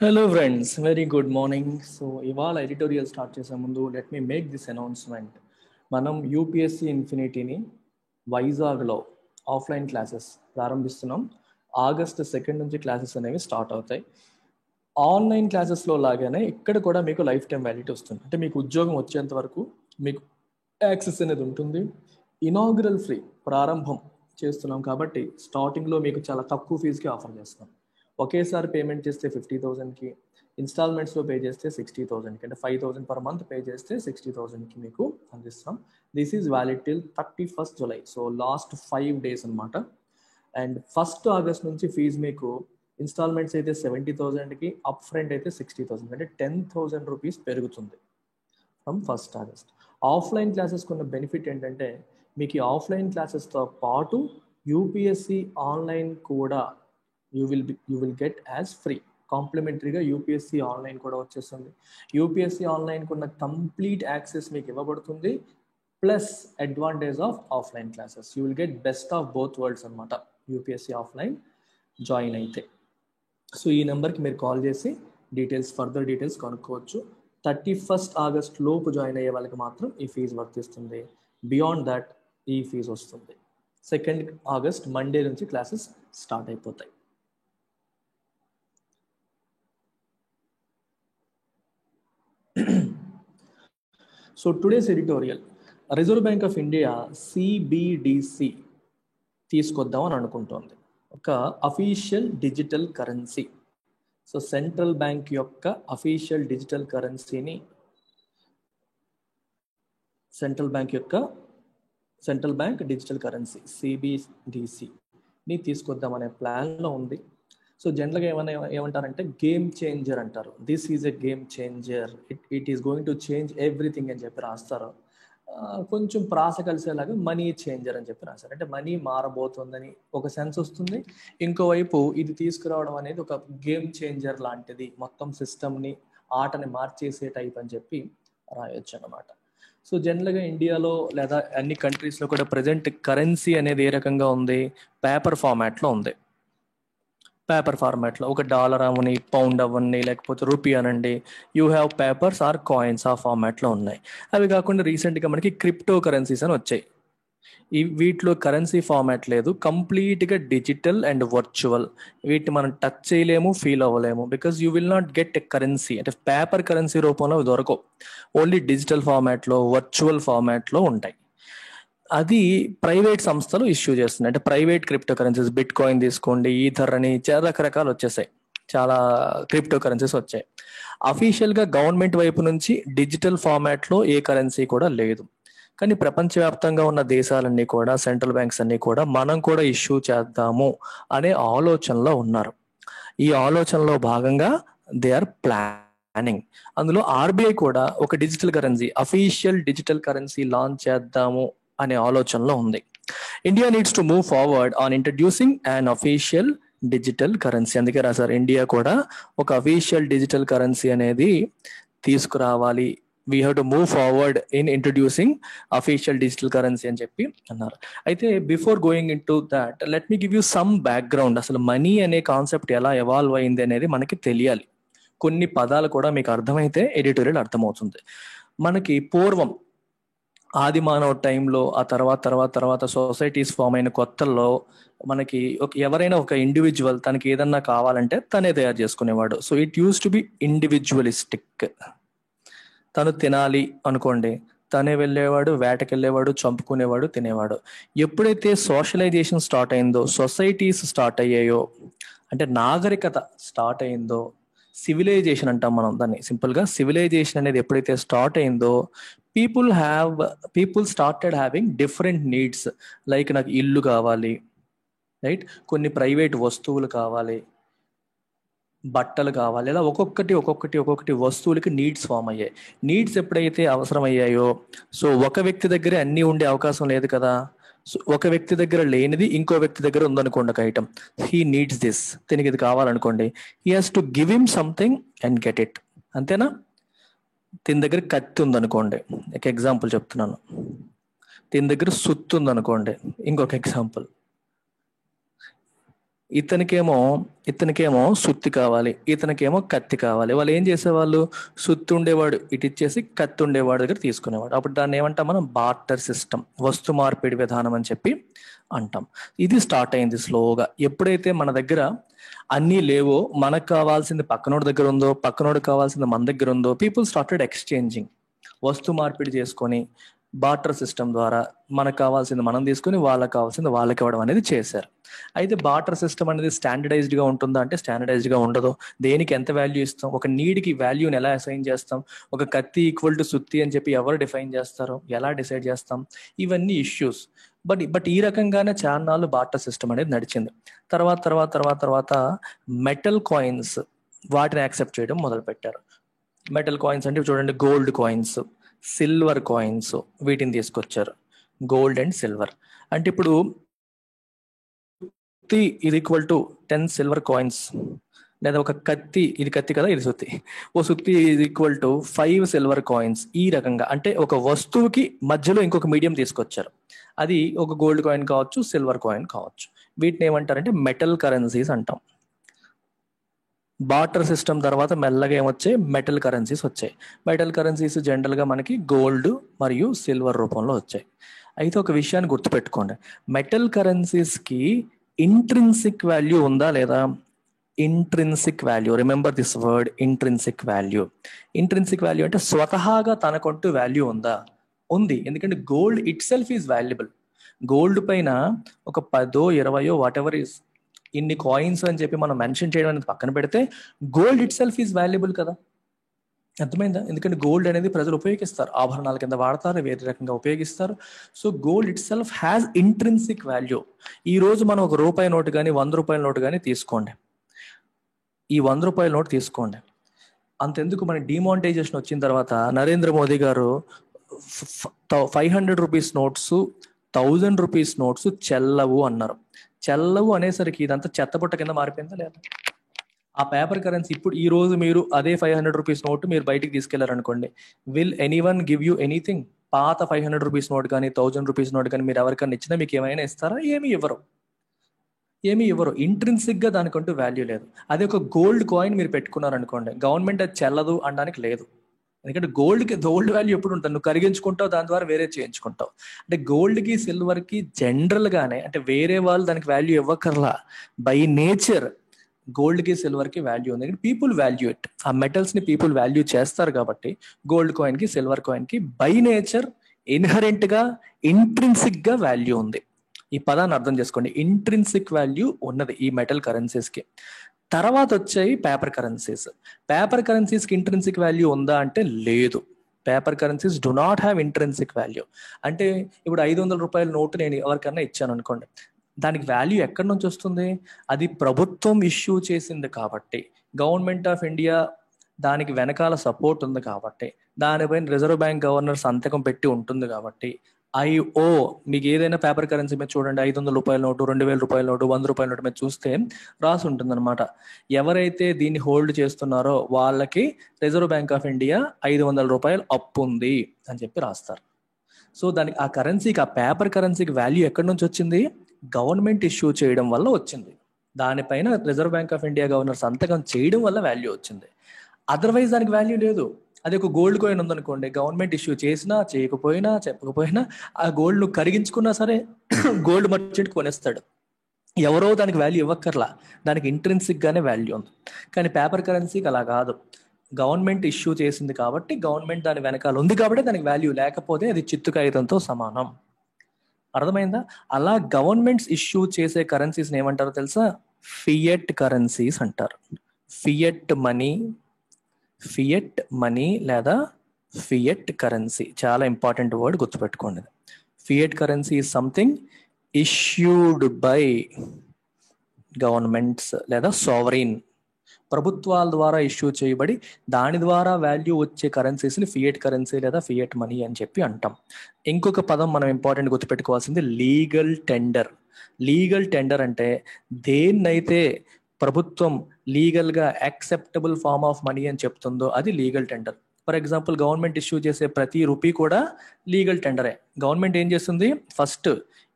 Hello friends, very good morning. So ఇవాళ editorial start చేసే ముందు let me make this announcement. మనం UPSC ఇన్ఫినిటీని వైజాగ్లో ఆఫ్లైన్ క్లాసెస్ ప్రారంభిస్తున్నాం. ఆగస్ట్ 2 నుంచి క్లాసెస్ అనేవి స్టార్ట్ అవుతాయి. ఆన్లైన్ క్లాసెస్లో లాగానే ఇక్కడ కూడా మీకు లైఫ్ టైం వ్యాలిడిటీ వస్తుంది. అంటే మీకు ఉద్యోగం వచ్చేంత వరకు మీకు యాక్సెస్ అనేది ఉంటుంది. ఇనాగ్రల్ ఫ్రీ ప్రారంభం చేస్తున్నాం కాబట్టి స్టార్టింగ్లో మీకు చాలా తక్కువ ఫీజుకి ఆఫర్ చేస్తున్నాం. ఒకేసారి పేమెంట్ చేస్తే 50,000కి, ఇన్స్టాల్మెంట్స్లో పే చేస్తే 60,000కి, అంటే 5,000 పర్ మంత్ పే చేస్తే 60,000కి మీకు అందిస్తాం. This is valid till 31st July. So last 5 days అనమాట. అండ్ 1st August నుంచి ఫీజు మీకు ఇన్స్టాల్మెంట్స్ అయితే 70,000కి, అప్ ఫ్రంట్ అయితే 60,000, అంటే 10,000 రూపీస్ పెరుగుతుంది ఫ్రమ్ 1st August. ఆఫ్లైన్ క్లాసెస్కి ఉన్న బెనిఫిట్ ఏంటంటే మీకు ఈ ఆఫ్లైన్ క్లాసెస్తో పాటు యూపీఎస్సి ఆన్లైన్ కూడా you will get as free. కాంప్లిమెంటరీగా యూపీఎస్సి ఆన్లైన్ కూడా వచ్చేస్తుంది. యూపీఎస్సి ఆన్లైన్కి ఉన్న కంప్లీట్ యాక్సెస్ మీకు ఇవ్వబడుతుంది, plus advantage of offline classes. You will get best of both worlds అనమాట యూపీఎస్సి ఆఫ్లైన్ జాయిన్ అయితే. సో ఈ నెంబర్కి మీరు కాల్ చేసి ఫర్దర్ డీటెయిల్స్ కనుక్కోవచ్చు. 31st August లోపు జాయిన్ అయ్యే వాళ్ళకి మాత్రం ఈ ఫీజు వర్తిస్తుంది. బియాండ్ దట్ ఈ ఫీజు వస్తుంది. 2nd August మండే నుంచి క్లాసెస్ స్టార్ట్ అయిపోతాయి. So today's editorial, reserve bank of India CBDC తీసుకొద్దామని అనుకుంటోంది, ఒక official digital currency. So central bank యొక్క అఫీషియల్ డిజిటల్ కరెన్సీని సెంట్రల్ బ్యాంక్ డిజిటల్ కరెన్సీ సిబిడిసిని తీసుకొద్దామనే ప్లాన్లో ఉంది. సో జనరల్గా ఏమంటారంటే గేమ్ చేంజర్ అంటారు. This is a game changer, it is going to change everything అని చెప్పి రాస్తారు. కొంచెం ప్రాస కలిసేలాగా మనీ చేంజర్ అని చెప్పి రాస్తారు. అంటే మనీ మారబోతుందని ఒక సెన్స్ వస్తుంది. ఇంకోవైపు ఇది తీసుకురావడం అనేది ఒక గేమ్ చేంజర్ లాంటిది, మొత్తం సిస్టమ్ని, ఆటని మార్చేసే టైప్ అని చెప్పి రాయొచ్చు అన్నమాట. సో జనరల్గా ఇండియాలో లేదా అన్ని కంట్రీస్లో కూడా ప్రజెంట్ కరెన్సీ అనేది ఏ రకంగా ఉంది? పేపర్ ఫార్మాట్లో ఉంది. పేపర్ ఫార్మాట్లో ఒక డాలర్ అవని, పౌండ్ అవ్వండి, లేకపోతే రూపీ అనండి, you have papers or coins ఆ ఫార్మాట్లో ఉన్నాయి. అవి కాకుండా రీసెంట్గా మనకి క్రిప్టో కరెన్సీస్ అని వచ్చాయి. వీటిలో కరెన్సీ ఫార్మాట్ లేదు, కంప్లీట్గా డిజిటల్ అండ్ వర్చువల్. వీటిని మనం టచ్ చేయలేము, ఫీల్ అవ్వలేము, because you will not get a currency. అంటే పేపర్ కరెన్సీ రూపంలో దొరకవు, ఓన్లీ డిజిటల్ ఫార్మాట్లో, వర్చువల్ ఫార్మాట్లో ఉంటాయి. అది ప్రైవేట్ సంస్థలు ఇష్యూ చేస్తున్నాయి. అంటే private crypto currencies, bit coin తీసుకోండి, ఈథర్ అని చాలా రకరకాలు వచ్చేసాయి, చాలా క్రిప్టో కరెన్సీస్ వచ్చాయి. అఫీషియల్గా గవర్నమెంట్ వైపు నుంచి డిజిటల్ ఫార్మాట్లో ఏ కరెన్సీ కూడా లేదు. కానీ ప్రపంచవ్యాప్తంగా ఉన్న దేశాలన్నీ కూడా, సెంట్రల్ బ్యాంక్స్ అన్నీ కూడా మనం కూడా ఇష్యూ చేద్దాము అనే ఆలోచనలో ఉన్నారు. ఈ ఆలోచనలో భాగంగా దే ఆర్ ప్లానింగ్. అందులో ఆర్బీఐ కూడా ఒక digital currency, official digital currency launch చేద్దాము అనే ఆలోచనలో ఉంది. India needs to move forward on introducing an official digital currency. అందుకే రాశారు, ఇండియా కూడా ఒక అఫీషియల్ డిజిటల్ కరెన్సీ అనేది తీసుకురావాలి. We have to move forward in introducing official digital currency అని చెప్పి అన్నారు. అయితే before going in to that, let me give you some background. అసలు మనీ అనే కాన్సెప్ట్ ఎలా ఎవాల్వ్ అయింది అనేది మనకి తెలియాలి. కొన్ని పదాలు కూడా మీకు అర్థమైతే ఎడిటోరియల్ అర్థమవుతుంది. మనకి పూర్వం ఆది మానవ టైంలో, ఆ తర్వాత సొసైటీస్ ఫామ్ అయిన కొత్తల్లో మనకి ఎవరైనా ఒక ఇండివిజువల్ తనకి ఏదన్నా కావాలంటే తనే తయారు చేసుకునేవాడు. So it use to be individualistic. తను తినాలి అనుకోండి, తనే వెళ్ళేవాడు, వేటకెళ్ళేవాడు, చంపుకునేవాడు, తినేవాడు. ఎప్పుడైతే సోషలైజేషన్ స్టార్ట్ అయిందో, సొసైటీస్ స్టార్ట్ అయ్యాయో, అంటే నాగరికత స్టార్ట్ అయిందో, సివిలైజేషన్ అంటాం మనం దాన్ని సింపుల్గా. సివిలైజేషన్ అనేది ఎప్పుడైతే స్టార్ట్ అయిందో, people started having different needs. Like నాకు ఇల్లు కావాలి, రైట్, కొన్ని ప్రైవేట్ వస్తువులు కావాలి, బట్టలు కావాలి, ఇలా ఒక్కొక్కటి వస్తువులకి నీడ్స్ ఫామ్ అయ్యాయి. నీడ్స్ ఎప్పుడైతే అవసరం అయ్యాయో, సో ఒక వ్యక్తి దగ్గరే అన్నీ ఉండే అవకాశం లేదు కదా. సో ఒక వ్యక్తి దగ్గర లేనిది ఇంకో వ్యక్తి దగ్గర ఉందనుకోండి, ఒక ఐటమ్, హీ నీడ్స్ దిస్, దీనికి ఇది కావాలనుకోండి, he has to give him something and get it. అంతేనా? దీని దగ్గర కత్తి ఉందనుకోండి, ఒక ఎగ్జాంపుల్ చెప్తున్నాను. దీని దగ్గర సుత్తు ఉందనుకోండి, ఇంకొక ఎగ్జాంపుల్. ఇతనికేమో సుత్తి కావాలి, ఇతనికేమో కత్తి కావాలి. వాళ్ళు ఏం చేసేవాళ్ళు, సుత్తి ఉండేవాడు ఇటు ఇచ్చేసి కత్తి ఉండేవాడు దగ్గర తీసుకునేవాడు. అప్పుడు దాన్ని ఏమంటాం మనం, బార్టర్ సిస్టమ్, వస్తు మార్పిడి విధానం అని చెప్పి అంటాం. ఇది స్టార్ట్ అయింది స్లోగా. ఎప్పుడైతే మన దగ్గర అన్నీ లేవో, మనకు కావాల్సింది పక్కనోడి దగ్గర ఉందో, పక్కనోడికి కావాల్సింది మన దగ్గర ఉందో, పీపుల్ స్టార్టెడ్ ఎక్స్చేంజింగ్, వస్తు మార్పిడి చేసుకొని బార్టర్ సిస్టమ్ ద్వారా మనకు కావాల్సింది మనం తీసుకుని వాళ్ళకి కావాల్సింది వాళ్ళకి ఇవ్వడం అనేది చేశారు. అయితే బార్టర్ సిస్టమ్ అనేది స్టాండర్డైజ్డ్ గా ఉంటుందా అంటే స్టాండర్డైజ్డ్ గా ఉండదు. దేనికి ఎంత వాల్యూ ఇస్తాం, ఒక నీడ్కి వాల్యూని ఎలా అసైన్ చేస్తాం, ఒక కత్తి ఈక్వల్ టు సుత్తి అని చెప్పి ఎవరు డిఫైన్ చేస్తారో, ఎలా డిసైడ్ చేస్తాం, ఇవన్నీ ఇష్యూస్. బట్ ఈ రకంగానే చాలా నాళ్ళు బార్టర్ సిస్టమ్ అనేది నడిచింది. తర్వాత మెటల్ కాయిన్స్ వాటిని యాక్సెప్ట్ చేయడం మొదలు పెట్టారు. మెటల్ కాయిన్స్ అంటే చూడండి, గోల్డ్ కాయిన్స్, సిల్వర్ కాయిన్స్, వీటిని తీసుకొచ్చారు. గోల్డ్ అండ్ సిల్వర్ అంటే ఇప్పుడు సుత్తి ఇది ఈక్వల్ టు 10 సిల్వర్ కాయిన్స్, లేదా ఒక కత్తి, ఇది కత్తి కదా, ఇది సుత్తి, ఓ సుత్తి ఇది ఈక్వల్ టు 5 సిల్వర్ కాయిన్స్. ఈ రకంగా అంటే ఒక వస్తువుకి మధ్యలో ఇంకొక మీడియం తీసుకొచ్చారు. అది ఒక గోల్డ్ కాయిన్ కావచ్చు, సిల్వర్ కాయిన్ కావచ్చు. వీటిని ఏమంటారంటే మెటల్ కరెన్సీస్ అంటాం. బార్టర్ సిస్టమ్ తర్వాత మెల్లగా ఏమొచ్చాయి, మెటల్ కరెన్సీస్ వచ్చాయి. మెటల్ కరెన్సీస్ జనరల్గా మనకి గోల్డ్ మరియు సిల్వర్ రూపంలో వచ్చాయి. అయితే ఒక విషయాన్ని గుర్తుపెట్టుకోండి, మెటల్ కరెన్సీస్కి ఇంట్రిన్సిక్ వాల్యూ ఉందా లేదా? Intrinsic value, remember this word, intrinsic value. Intrinsic value అంటే స్వతహాగా తనకంటూ వాల్యూ ఉందా? ఉంది. ఎందుకంటే gold it self is valuable. Gold పైన ఒక 10, 20 వాట్ ఎవర్ ఈస్ ఇన్ని కాయిన్స్ అని చెప్పి మనం మెన్షన్ చేయడం అనేది పక్కన పెడితే, gold it self is valuable కదా. అర్థమైందా? ఎందుకంటే గోల్డ్ అనేది ప్రజలు ఉపయోగిస్తారు, ఆభరణాల కింద వాడతారు, వేరే రకంగా ఉపయోగిస్తారు. So gold it self has intrinsic value. ఈ రోజు మనం ఒక రూపాయి నోటు కానీ 100 రూపాయల నోటు కానీ తీసుకోండి, ఈ 100 రూపాయల నోటు తీసుకోండి. అంతెందుకు, మన డిమానిటైజేషన్ వచ్చిన తర్వాత నరేంద్ర మోదీ గారు 500 రూపీస్ నోట్స్, 1000 రూపీస్ నోట్స్ చెల్లవు అన్నారు. చెల్లవు అనేసరికి ఇదంతా చెత్తబుట్ట కింద మారిపోయిందా లేదా? ఆ పేపర్ కరెన్సీ ఇప్పుడు ఈ రోజు మీరు అదే 500 రూపీస్ నోట్ మీరు బయటికి తీసుకెళ్లారనుకోండి, will anyone give you anything? పాత 500 రూపీస్ నోట్ కానీ 1000 రూపీస్ నోట్ కానీ మీరు ఎవరికైనా ఇచ్చినా మీకు ఏమైనా ఇస్తారా? ఏమీ ఇవ్వరు. ఇంట్రిన్సిక్ గా దానికంటూ వాల్యూ లేదు. అదే ఒక గోల్డ్ కాయిన్ మీరు పెట్టుకున్నారనుకోండి, గవర్నమెంట్ అది చెల్లదు అనడానికి లేదు. ఎందుకంటే గోల్డ్ వాల్యూ ఎప్పుడు ఉంటుంది, నువ్వు కరిగించుకుంటావు, దాని ద్వారా వేరే చేయించుకుంటావు. అంటే గోల్డ్కి సిల్వర్కి జనరల్ గానే, అంటే వేరే వాళ్ళు దానికి వాల్యూ ఇవ్వకర్లా, బై నేచర్ గోల్డ్కి సిల్వర్కి వాల్యూ ఉంది. పీపుల్ వాల్యూ ఇట్, ఆ మెటల్స్ ని పీపుల్ వాల్యూ చేస్తారు కాబట్టి గోల్డ్ కాయిన్ కి సిల్వర్ కాయిన్ కి బై నేచర్ ఇన్హరెంట్ గా ఇంట్రిన్సిక్ గా వాల్యూ ఉంది. ఈ పదాన్ని అర్థం చేసుకోండి, ఇంట్రిన్సిక్ వాల్యూ ఉన్నది ఈ మెటల్ కరెన్సీస్ కి. తర్వాత వచ్చాయి పేపర్ కరెన్సీస్. పేపర్ కరెన్సీస్ కి ఇంట్రిన్సిక్ వాల్యూ ఉందా అంటే లేదు. Paper currencies do not have intrinsic value. అంటే ఇప్పుడు 500 రూపాయల నోటు నేను ఎవరికన్నా ఇచ్చాను అనుకోండి, దానికి వాల్యూ ఎక్కడి నుంచి వస్తుంది? అది ప్రభుత్వం ఇష్యూ చేసింది కాబట్టి, గవర్నమెంట్ ఆఫ్ ఇండియా దానికి వెనకాల సపోర్ట్ ఉంది కాబట్టి, దానిపైన రిజర్వ్ బ్యాంక్ గవర్నర్ సంతకం పెట్టి ఉంటుంది కాబట్టి, ఐఓ మీకు ఏదైనా పేపర్ కరెన్సీ మీద చూడండి, 500 రూపాయల నోటు, 2000 రూపాయల నోటు, 100 రూపాయల నోటు మీద చూస్తే రాసి ఉంటుంది అనమాట, ఎవరైతే దీన్ని హోల్డ్ చేస్తున్నారో వాళ్ళకి రిజర్వ్ బ్యాంక్ ఆఫ్ ఇండియా 500 రూపాయలు అప్పు ఉంది అని చెప్పి రాస్తారు. సో దానికి ఆ కరెన్సీకి, ఆ పేపర్ కరెన్సీకి వాల్యూ ఎక్కడి నుంచి వచ్చింది? గవర్నమెంట్ ఇష్యూ చేయడం వల్ల వచ్చింది. దానిపైన reserve bank of India governor సంతకం చేయడం వల్ల వాల్యూ వచ్చింది. అదర్వైజ్ దానికి వాల్యూ లేదు. అది ఒక గోల్డ్ కాయిన్ ఉందనుకోండి, గవర్నమెంట్ ఇష్యూ చేసినా చేయకపోయినా చెప్పకపోయినా ఆ గోల్డ్ ను కరిగించుకున్నా సరే గోల్డ్ మర్చెంట్ కొనేస్తాడు. ఎవరో దానికి వాల్యూ ఇవ్వక్కర్లా, దానికి ఇంట్రిన్సిక్ గానే వాల్యూ ఉంది. కానీ పేపర్ కరెన్సీకి అలా కాదు, గవర్నమెంట్ ఇష్యూ చేసింది కాబట్టి, గవర్నమెంట్ దాని వెనకాల ఉంది కాబట్టి దానికి వాల్యూ, లేకపోతే అది చిత్తు కాగితంతో సమానం. అర్థమైందా? అలా గవర్నమెంట్స్ ఇష్యూ చేసే కరెన్సీస్ ఏమంటారో తెలుసా? ఫియట్ కరెన్సీస్ అంటారు. ఫియట్ మనీ లేదా ఫియట్ కరెన్సీ, చాలా ఇంపార్టెంట్ వర్డ్, గుర్తుపెట్టుకోండి. Fiat currency is something issued by governments లేదా సావరీన్, ప్రభుత్వాల ద్వారా ఇష్యూ చేయబడి దాని ద్వారా వాల్యూ వచ్చే కరెన్సీస్ని ఫియట్ కరెన్సీ లేదా ఫియట్ మనీ అని చెప్పి అంటాం. ఇంకొక పదం మనం ఇంపార్టెంట్ గుర్తుపెట్టుకోవాల్సింది లీగల్ టెండర్. లీగల్ టెండర్ అంటే దేన్నైతే ప్రభుత్వం లీగల్గా యాక్సెప్టబుల్ ఫార్మ్ ఆఫ్ మనీ అని చెప్తుందో అది legal tender. For example, government issue చేసే ప్రతి రూపీ కూడా లీగల్ టెండరే. గవర్నమెంట్ ఏం చేస్తుంది? First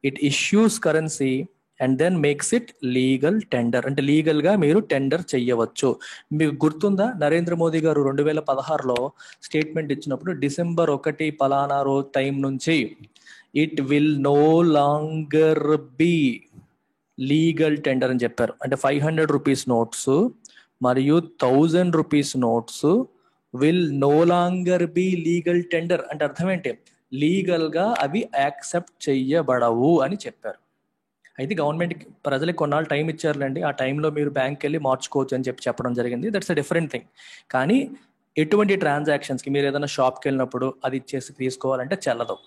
it issues currency and then makes it legal tender. అంటే లీగల్గా మీరు టెండర్ చెయ్యవచ్చు. మీకు గుర్తుందా, నరేంద్ర మోదీ గారు 2016లో స్టేట్మెంట్ ఇచ్చినప్పుడు డిసెంబర్ 1 పలానా రోజు టైం నుంచి it will know longer be legal tender అని చెప్పారు. అంటే 500 రూపీస్ నోట్స్ మరియు 1000 rupees notes will know longer be legal tender. అంటే అర్థం ఏంటి, లీగల్గా అవి యాక్సెప్ట్ చెయ్యబడవు అని చెప్పారు. అయితే గవర్నమెంట్కి ప్రజలకు కొన్నాళ్ళు టైం ఇచ్చారులేండి, ఆ టైంలో మీరు బ్యాంక్కి వెళ్ళి మార్చుకోవచ్చు అని చెప్పడం జరిగింది. That's a different thing. కానీ ఎటువంటి ట్రాన్సాక్షన్స్కి మీరు ఏదైనా షాప్కి వెళ్ళినప్పుడు అది ఇచ్చేసి తీసుకోవాలంటే చెల్లదు.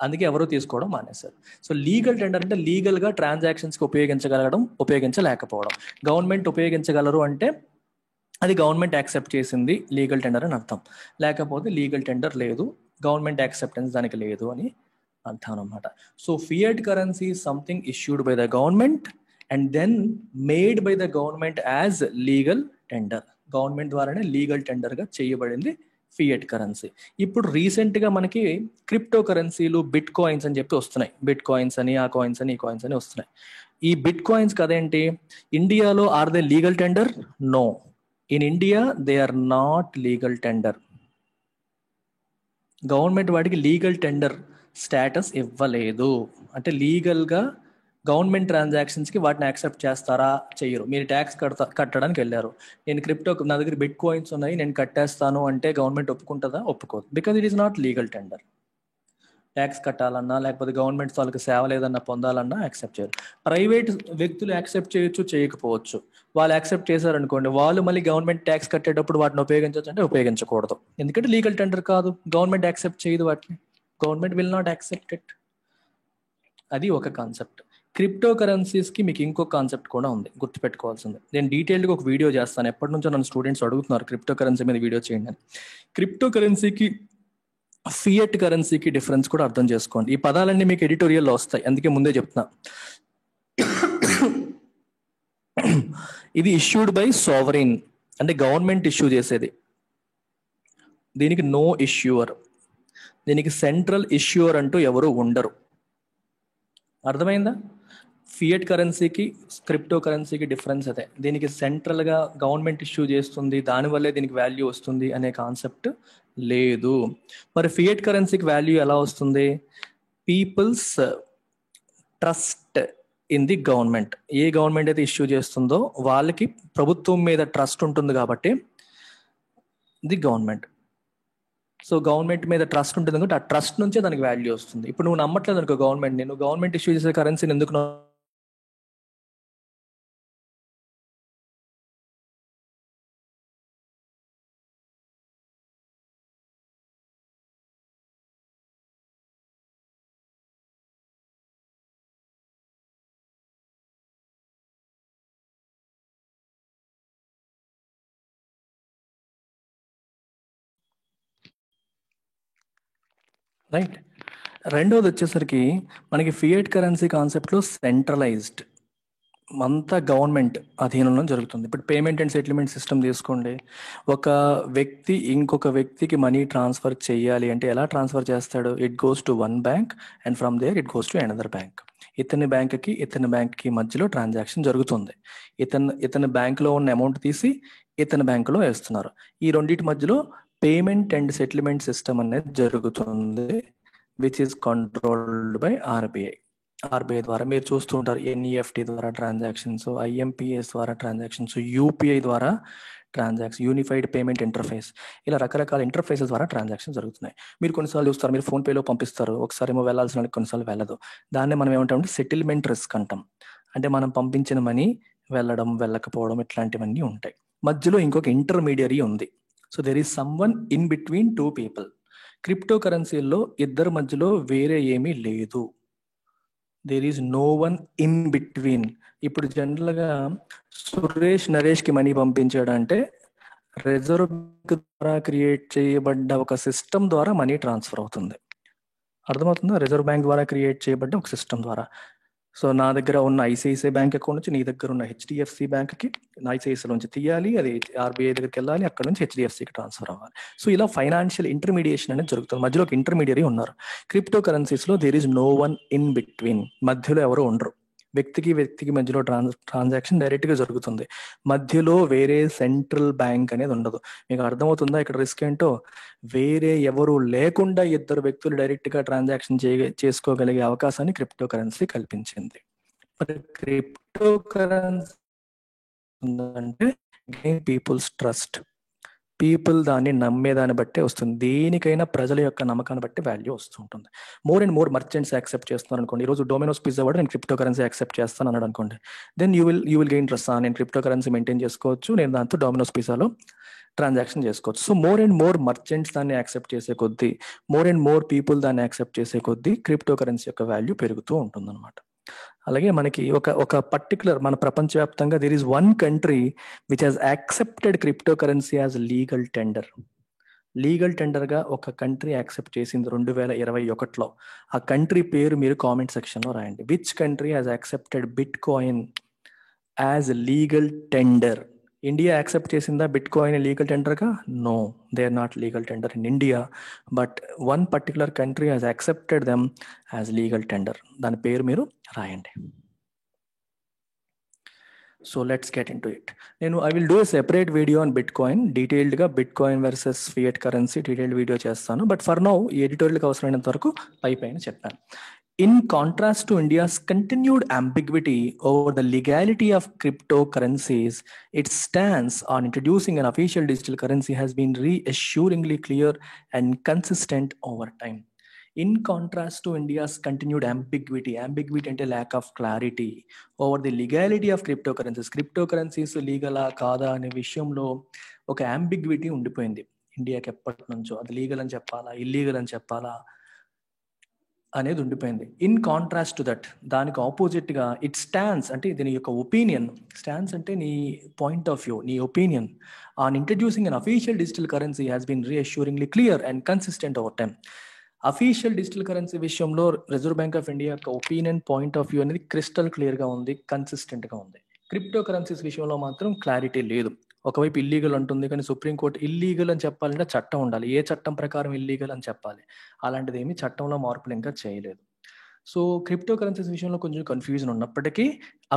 అందుకే ఎవరు తీసుకోవడం మానేశారు. సో లీగల్ టెండర్ అంటే లీగల్గా ట్రాన్సాక్షన్స్కి ఉపయోగించలేకపోవడం. గవర్నమెంట్ ఉపయోగించగలరు అంటే అది గవర్నమెంట్ యాక్సెప్ట్ చేసింది లీగల్ టెండర్ అని అర్థం. లేకపోతే లీగల్ టెండర్ లేదు, గవర్నమెంట్ యాక్సెప్టెన్స్ దానికి లేదు అని అర్థం అనమాట. So fiat currency is something issued by the government and then made by the government as legal tender. Government ద్వారానే లీగల్ టెండర్గా చేయబడింది ఫియట్ కరెన్సీ. ఇప్పుడు రీసెంట్గా మనకి క్రిప్టో కరెన్సీలు, బిట్ కాయిన్స్ అని చెప్పి వస్తున్నాయి. బిట్ కాయిన్స్ అని, ఆ కాయిన్స్ అని, ఈ కాయిన్స్ అని వస్తున్నాయి. ఈ బిట్ కాయిన్స్ కదేంటి, ఇండియాలో are they legal tender? No, in India they are not legal tender. Government వాటికి లీగల్ టెండర్ స్టేటస్ ఇవ్వలేదు. అంటే లీగల్గా గవర్నమెంట్ ట్రాన్సాక్షన్స్కి వాటిని యాక్సెప్ట్ చేస్తారా? చెయ్యరు. మీరు ట్యాక్స్ కట్టడానికి వెళ్ళారు, నేను క్రిప్టో, నా దగ్గర బిట్ కాయిన్స్ ఉన్నాయి, నేను కట్టేస్తాను అంటే గవర్నమెంట్ ఒప్పుకుంటుందా? ఒప్పుకోదు. Because it is not legal tender. Tax కట్టాలన్నా లేకపోతే గవర్నమెంట్ వాళ్ళకి సేవలు ఏదన్నా పొందాలన్నా యాక్సెప్ట్ చేయరు. ప్రైవేట్ వ్యక్తులు యాక్సెప్ట్ చేయొచ్చు, చేయకపోవచ్చు. వాళ్ళు యాక్సెప్ట్ చేశారనుకోండి, వాళ్ళు మళ్ళీ గవర్నమెంట్ ట్యాక్స్ కట్టేటప్పుడు వాటిని ఉపయోగించవచ్చు అంటే ఉపయోగించకూడదు. ఎందుకంటే లీగల్ టెండర్ కాదు, గవర్నమెంట్ యాక్సెప్ట్ చేయదు వాటిని. Government will not accept it. అది ఒక కాన్సెప్ట్. క్రిప్టో కరెన్సీస్కి మీకు ఇంకో కాన్సెప్ట్ కూడా ఉంది, గుర్తుపెట్టుకోవాల్సింది. నేను డీటెయిల్డ్గా ఒక వీడియో చేస్తాను. ఎప్పటి నుంచో నన్ను స్టూడెంట్స్ అడుగుతున్నారు క్రిప్టో కరెన్సీ మీద వీడియో చేయండి అని. క్రిప్టో కరెన్సీకి ఫియట్ కరెన్సీకి డిఫరెన్స్ కూడా అర్థం చేసుకోండి. ఈ పదాలన్నీ మీకు ఎడిటోరియల్లో వస్తాయి, అందుకే ముందే చెప్తున్నా. ఇది ఇష్యూడ్ బై సావరీన్, అంటే గవర్నమెంట్ ఇష్యూ చేసేది. దీనికి నో ఇష్యూవర్, దీనికి సెంట్రల్ ఇష్యూవర్ అంటూ ఎవరు ఉండరు. అర్థమైందా? ఫియట్ కరెన్సీకి క్రిప్టో కరెన్సీకి డిఫరెన్స్ అదే. దీనికి సెంట్రల్గా గవర్నమెంట్ ఇష్యూ చేస్తుంది, దానివల్లే దీనికి వాల్యూ వస్తుంది అనే కాన్సెప్ట్ లేదు. మరి ఫియట్ కరెన్సీకి వాల్యూ ఎలా వస్తుంది? People's trust in the government. ఏ గవర్నమెంట్ అయితే ఇష్యూ చేస్తుందో వాళ్ళకి ప్రభుత్వం మీద ట్రస్ట్ ఉంటుంది కాబట్టి ది గవర్నమెంట్. సో గవర్నమెంట్ మీద ట్రస్ట్ ఉంటుంది కాబట్టి ఆ ట్రస్ట్ నుంచే దానికి వాల్యూ వస్తుంది. ఇప్పుడు నువ్వు నమ్మట్లేదు అనుకో గవర్నమెంట్, నేను గవర్నమెంట్ ఇష్యూ చేసే కరెన్సీని ఎందుకు రైట్. రెండోది వచ్చేసరికి మనకి ఫియట్ కరెన్సీ కాన్సెప్ట్లో సెంట్రలైజ్డ్ అంతా గవర్నమెంట్ అధీనంలో జరుగుతుంది. ఇప్పుడు పేమెంట్ అండ్ సెటిల్మెంట్ సిస్టమ్ తీసుకోండి. ఒక వ్యక్తి ఇంకొక వ్యక్తికి మనీ ట్రాన్స్ఫర్ చేయాలి అంటే ఎలా ట్రాన్స్ఫర్ చేస్తాడు? It goes to one bank and from there it goes to another bank. ఇతని బ్యాంక్కి మధ్యలో ట్రాన్సాక్షన్ జరుగుతుంది. ఇతని బ్యాంకులో ఉన్న అమౌంట్ తీసి ఇతని బ్యాంకులో వేస్తున్నారు. ఈ రెండింటి మధ్యలో పేమెంట్ అండ్ సెటిల్మెంట్ సిస్టమ్ అనేది జరుగుతుంది, which is controlled by RBI. RBI ద్వారా మీరు చూస్తూ ఉంటారు, ఎన్ఈఎఫ్టీ ద్వారా ట్రాన్సాక్షన్స్, ఐఎంపిఎస్ ద్వారా ట్రాన్సాక్షన్స్, యూపీఐ ద్వారా ట్రాన్సాక్షన్, యూనిఫైడ్ పేమెంట్ ఇంటర్ఫేస్, ఇలా రకరకాల ఇంటర్ఫేసెస్ ద్వారా ట్రాన్సాక్షన్ జరుగుతున్నాయి. మీరు కొన్నిసార్లు చూస్తారు, మీరు ఫోన్పేలో పంపిస్తారు, ఒకసారి ఏమో వెళ్ళాల్సిన కొన్నిసార్లు వెళ్ళదు. దాన్ని మనం ఏమంటామంటే సెటిల్మెంట్ రిస్క్ అంటాం. అంటే మనం పంపించిన మనీ వెళ్ళడం, వెళ్ళకపోవడం ఇట్లాంటివన్నీ ఉంటాయి. మధ్యలో ఇంకొక ఇంటర్మీడియరీ ఉంది. So there is someone in between two people. Crypto కరెన్సీల్లో ఇద్దరి మధ్యలో వేరే ఏమీ లేదు. There is no one in between. ఇప్పుడు జనరల్గా సురేష్ నరేష్కి మనీ పంపించాడంటే రిజర్వ్ బ్యాంక్ ద్వారా క్రియేట్ చేయబడ్డ ఒక సిస్టమ్ ద్వారా మనీ ట్రాన్స్ఫర్ అవుతుంది. అర్థమవుతుందా? రిజర్వ్ బ్యాంక్ ద్వారా క్రియేట్ చేయబడ్డ ఒక సిస్టమ్ ద్వారా. సో నా దగ్గర ఉన్న ఐసిఐసిఐ బ్యాంక్ అకౌంట్ నుంచి నీ దగ్గర ఉన్న హెచ్డిఎఫ్సి బ్యాంక్కి, ఐసిఐసిఐ నుంచి తీయాలి, అది ఆర్బీఐ దగ్గరికి వెళ్ళాలి, అక్కడ నుంచి హెచ్డిఎఫ్సికి ట్రాన్స్ఫర్ అవ్వాలి. సో ఇలా ఫైనాన్షియల్ ఇంటర్మీడియేషన్ అనేది జరుగుతుంది. మధ్యలో ఒక ఇంటర్మీడియరీ ఉన్నారు. క్రిప్టో కరెన్సీస్లో there is no one in between, మధ్యలో ఎవరు ఉండరు. వ్యక్తికి వ్యక్తికి మధ్యలో ట్రాన్సాక్షన్ డైరెక్ట్గా జరుగుతుంది. మధ్యలో వేరే సెంట్రల్ బ్యాంక్ అనేది ఉండదు. మీకు అర్థమవుతుందా ఇక్కడ రిస్క్ ఏంటో? వేరే ఎవరు లేకుండా ఇద్దరు వ్యక్తులు డైరెక్ట్గా ట్రాన్సాక్షన్ చేసుకోగలిగే అవకాశాన్ని క్రిప్టో కరెన్సీ కల్పించింది. మరి క్రిప్టో కరెన్సీ అంటే పీపుల్స్ ట్రస్ట్, పీపుల్ దాన్ని నమ్మేదాన్ని బట్టే వస్తుంది. దేనికైనా ప్రజల యొక్క నమ్మకాన్ని బట్టి వాల్యూ వస్తూ ఉంటుంది. More and more merchants accept చేస్తున్నారు అనుకోండి. ఈరోజు డొమినోస్ పిజ్జా వాడు నేను క్రిప్టో కరెన్సీ యాక్సెప్ట్ చేస్తాను అన్నాడు అనుకోండి, then you will gain trust. నేను క్రిప్టో కరెన్సీ మెయింటైన్ చేసుకోవచ్చు, నేను దాంతో డొమినోస్ పిజ్జాలో ట్రాన్సాక్షన్ చేసుకోవచ్చు. So more and more merchants దాన్ని యాక్సెప్ట్ చేసే కొద్దీ, మోర్ అండ్ మోర్ పీపుల్ దాన్ని యాక్సెప్ట్ చేసే కొద్దీ క్రిప్టో కరెన్సీ యొక్క వాల్యూ పెరుగుతూ ఉంటుంది అనమాట. అలాగే మనకి ఒక పర్టికులర్ మన ప్రపంచవ్యాప్తంగా there is one country which has accepted crypto currency as legal tender. Legal టెండర్గా ఒక కంట్రీ యాక్సెప్ట్ చేసింది 2021లో. ఆ కంట్రీ పేరు మీరు కామెంట్ సెక్షన్లో రాయండి. Which country has accepted bitcoin as legal tender? India accept చేసిందా బిట్ కాయిన్ లీగల్ టెండర్గా? No, they are not legal tender in India, but one particular country has accepted them as legal tender. దాని పేరు మీరు రాయండి. So let's get in to it. I will do a separate video on bitcoin, డీటెయిల్డ్గా bitcoin versus fiat currency detailed video చేస్తాను. But for now ఈ ఎడిటోరియల్కి అవసరమైనంత వరకు పైన చెప్పాను. In contrast to India's continued ambiguity over the legality of cryptocurrencies, its stance on introducing an official digital currency has been reassuringly clear and consistent over time. In contrast to India's continued ambiguity ante lack of clarity over the legality of cryptocurrencies లీగలా కాదా అనే విషయంలో ఒక ambiguity ఉండిపోయింది ఇండియాకి ఎప్పటి నుంచో. అది legal అని చెప్పాలా, ఇల్లీగల్ అని చెప్పాలా అనేది ఉండిపోయింది. ఇన్ కాంట్రాస్ట్ టు దట్, దానికి ఆపోజిట్గా ఇట్ స్టాండ్స్ అంటే దీని యొక్క ఒపీనియన్, స్టాండ్స్ అంటే నీ పాయింట్ ఆఫ్ వ్యూ, నీ opinion on introducing an official digital currency has been reassuringly clear and consistent over time. Official digital currency విషయంలో రిజర్వ్ బ్యాంక్ ఆఫ్ ఇండియా యొక్క ఒపీనియన్, పాయింట్ ఆఫ్ వ్యూ అనేది crystal క్లియర్గా ఉంది, కన్సిస్టెంట్గా ఉంది. క్రిప్టో కరెన్సీస్ విషయంలో మాత్రం క్లారిటీ లేదు. ఒకవైపు ఇల్లీగల్ అంటుంది, కానీ సుప్రీంకోర్టు ఇల్లీగల్ అని చెప్పాలంటే చట్టం ఉండాలి. ఏ చట్టం ప్రకారం ఇల్లీగల్ అని చెప్పాలి? అలాంటిది ఏమి చట్టంలో మార్పులు ఇంకా చేయలేదు. సో క్రిప్టో కరెన్సీస్ విషయంలో కొంచెం కన్ఫ్యూజన్ ఉన్నప్పటికీ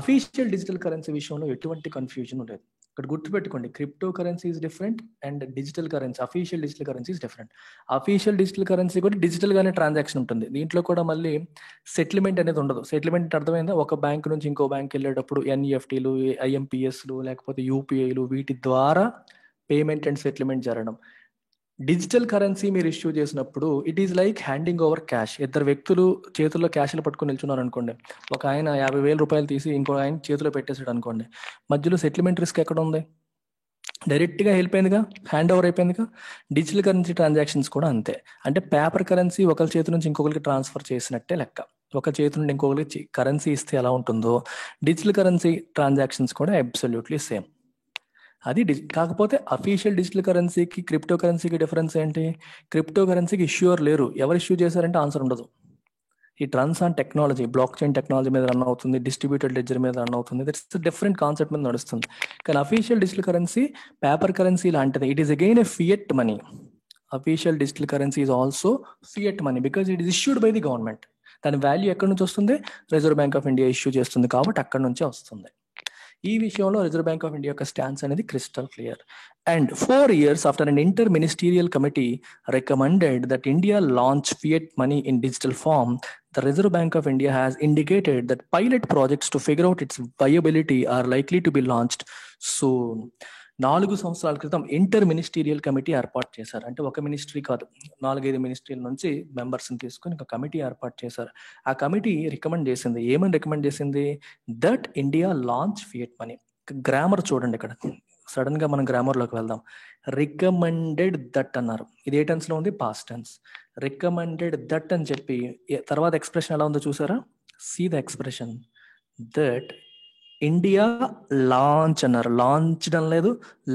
అఫీషియల్ డిజిటల్ కరెన్సీ విషయంలో ఎటువంటి కన్ఫ్యూజన్ లేదు. ఇక్కడ గుర్తుపెట్టుకోండి, crypto currency is different and digital currency, official digital currency is different. Official digital currency కూడా డిజిటల్గానే ట్రాన్సాక్షన్ ఉంటుంది. దీంట్లో కూడా మళ్ళీ సెటిల్మెంట్ అనేది ఉండదు. సెటిల్మెంట్ అర్థమైందా? ఒక బ్యాంక్ నుంచి ఇంకో బ్యాంక్ వెళ్ళేటప్పుడు ఎన్ఈఎఫ్టీలు, ఐఎంపిఎస్లు, లేకపోతే యూపీఐలు, వీటి ద్వారా పేమెంట్ అండ్ సెటిల్మెంట్ జరగడం. డిజిటల్ కరెన్సీ మీరు ఇష్యూ చేసినప్పుడు it is like handing over cash. ఇద్దరు వ్యక్తులు చేతుల్లో క్యాష్లు పట్టుకుని నిల్చున్నారు అనుకోండి, ఒక ఆయన 50,000 రూపాయలు తీసి ఇంకో ఆయన చేతిలో పెట్టేసాడు అనుకోండి, మధ్యలో సెటిల్మెంట్ రిస్క్ ఎక్కడ ఉంది? డైరెక్ట్గా వెళ్ళిపోయిందిగా, హ్యాండ్ ఓవర్ అయిపోయిందిగా. డిజిటల్ కరెన్సీ ట్రాన్సాక్షన్స్ కూడా అంతే. అంటే పేపర్ కరెన్సీ ఒకరి చేతి నుంచి ఇంకొకరికి ట్రాన్స్ఫర్ చేసినట్టే లెక్క. ఒక చేతి నుండి ఇంకొకరికి కరెన్సీ ఇస్తే ఎలా ఉంటుందో డిజిటల్ కరెన్సీ ట్రాన్సాక్షన్స్ కూడా అబ్సల్యూట్లీ సేమ్. అది కాకపోతే అఫీషియల్ డిజిటల్ కరెన్సీకి క్రిప్టో కరెన్సీకి డిఫరెన్స్ ఏంటి? క్రిప్టో కరెన్సీకి ఇష్యూర్ లేరు. ఎవరు ఇష్యూ చేశారంటే ఆన్సర్ ఉండదు. It runs on technology, blockchain technology మీద రన్ అవుతుంది, డిస్ట్రిబ్యూటెడ్ లెడ్జర్ మీద రన్ అవుతుంది. దట్స్ డిఫరెంట్ కాన్సెప్ట్ మీద నడుస్తుంది. కానీ official digital currency paper currency లాంటిది. It is again a fiat money. Official digital currency is also fiat money because it is issued by the government. దాని value ఎక్కడి నుంచి వస్తుంది? Reserve bank of India issue చేస్తుంది కాబట్టి అక్కడి నుంచే వస్తుంది. ఈ విషయంలో రిజర్వ్ బ్యాంక్ ఆఫ్ ఇండియా యొక్క స్టాన్స్ అనేది crystal clear. And 4 years after an interministerial committee recommended that India launch fiat money in digital form, the Reserve Bank of India has indicated that pilot projects to figure out its viability are likely to be launched soon. 4 సంవత్సరాల క్రితం inter ministerial committee ఏర్పాటు చేశారు. అంటే ఒక ministry కాదు, 4-5 మినిస్ట్రీల నుంచి మెంబర్స్ని తీసుకుని ఒక కమిటీ ఏర్పాటు చేశారు. ఆ కమిటీ రికమెండ్ చేసింది, ఏమని రికమెండ్ చేసింది? That India launch fiat money. Grammar చూడండి, ఇక్కడ సడన్ గా మనం గ్రామర్లోకి వెళ్దాం. రికమెండెడ్ దట్ అన్నారు. ఇది ఏ టెన్స్ లో ఉంది? Past tense. రికమెండెడ్ దట్ అని చెప్పి తర్వాత ఎక్స్ప్రెషన్ ఎలా ఉందో చూసారా? See the expression that India launch అన్నారు. లాంచ్డ్ అనలేదు,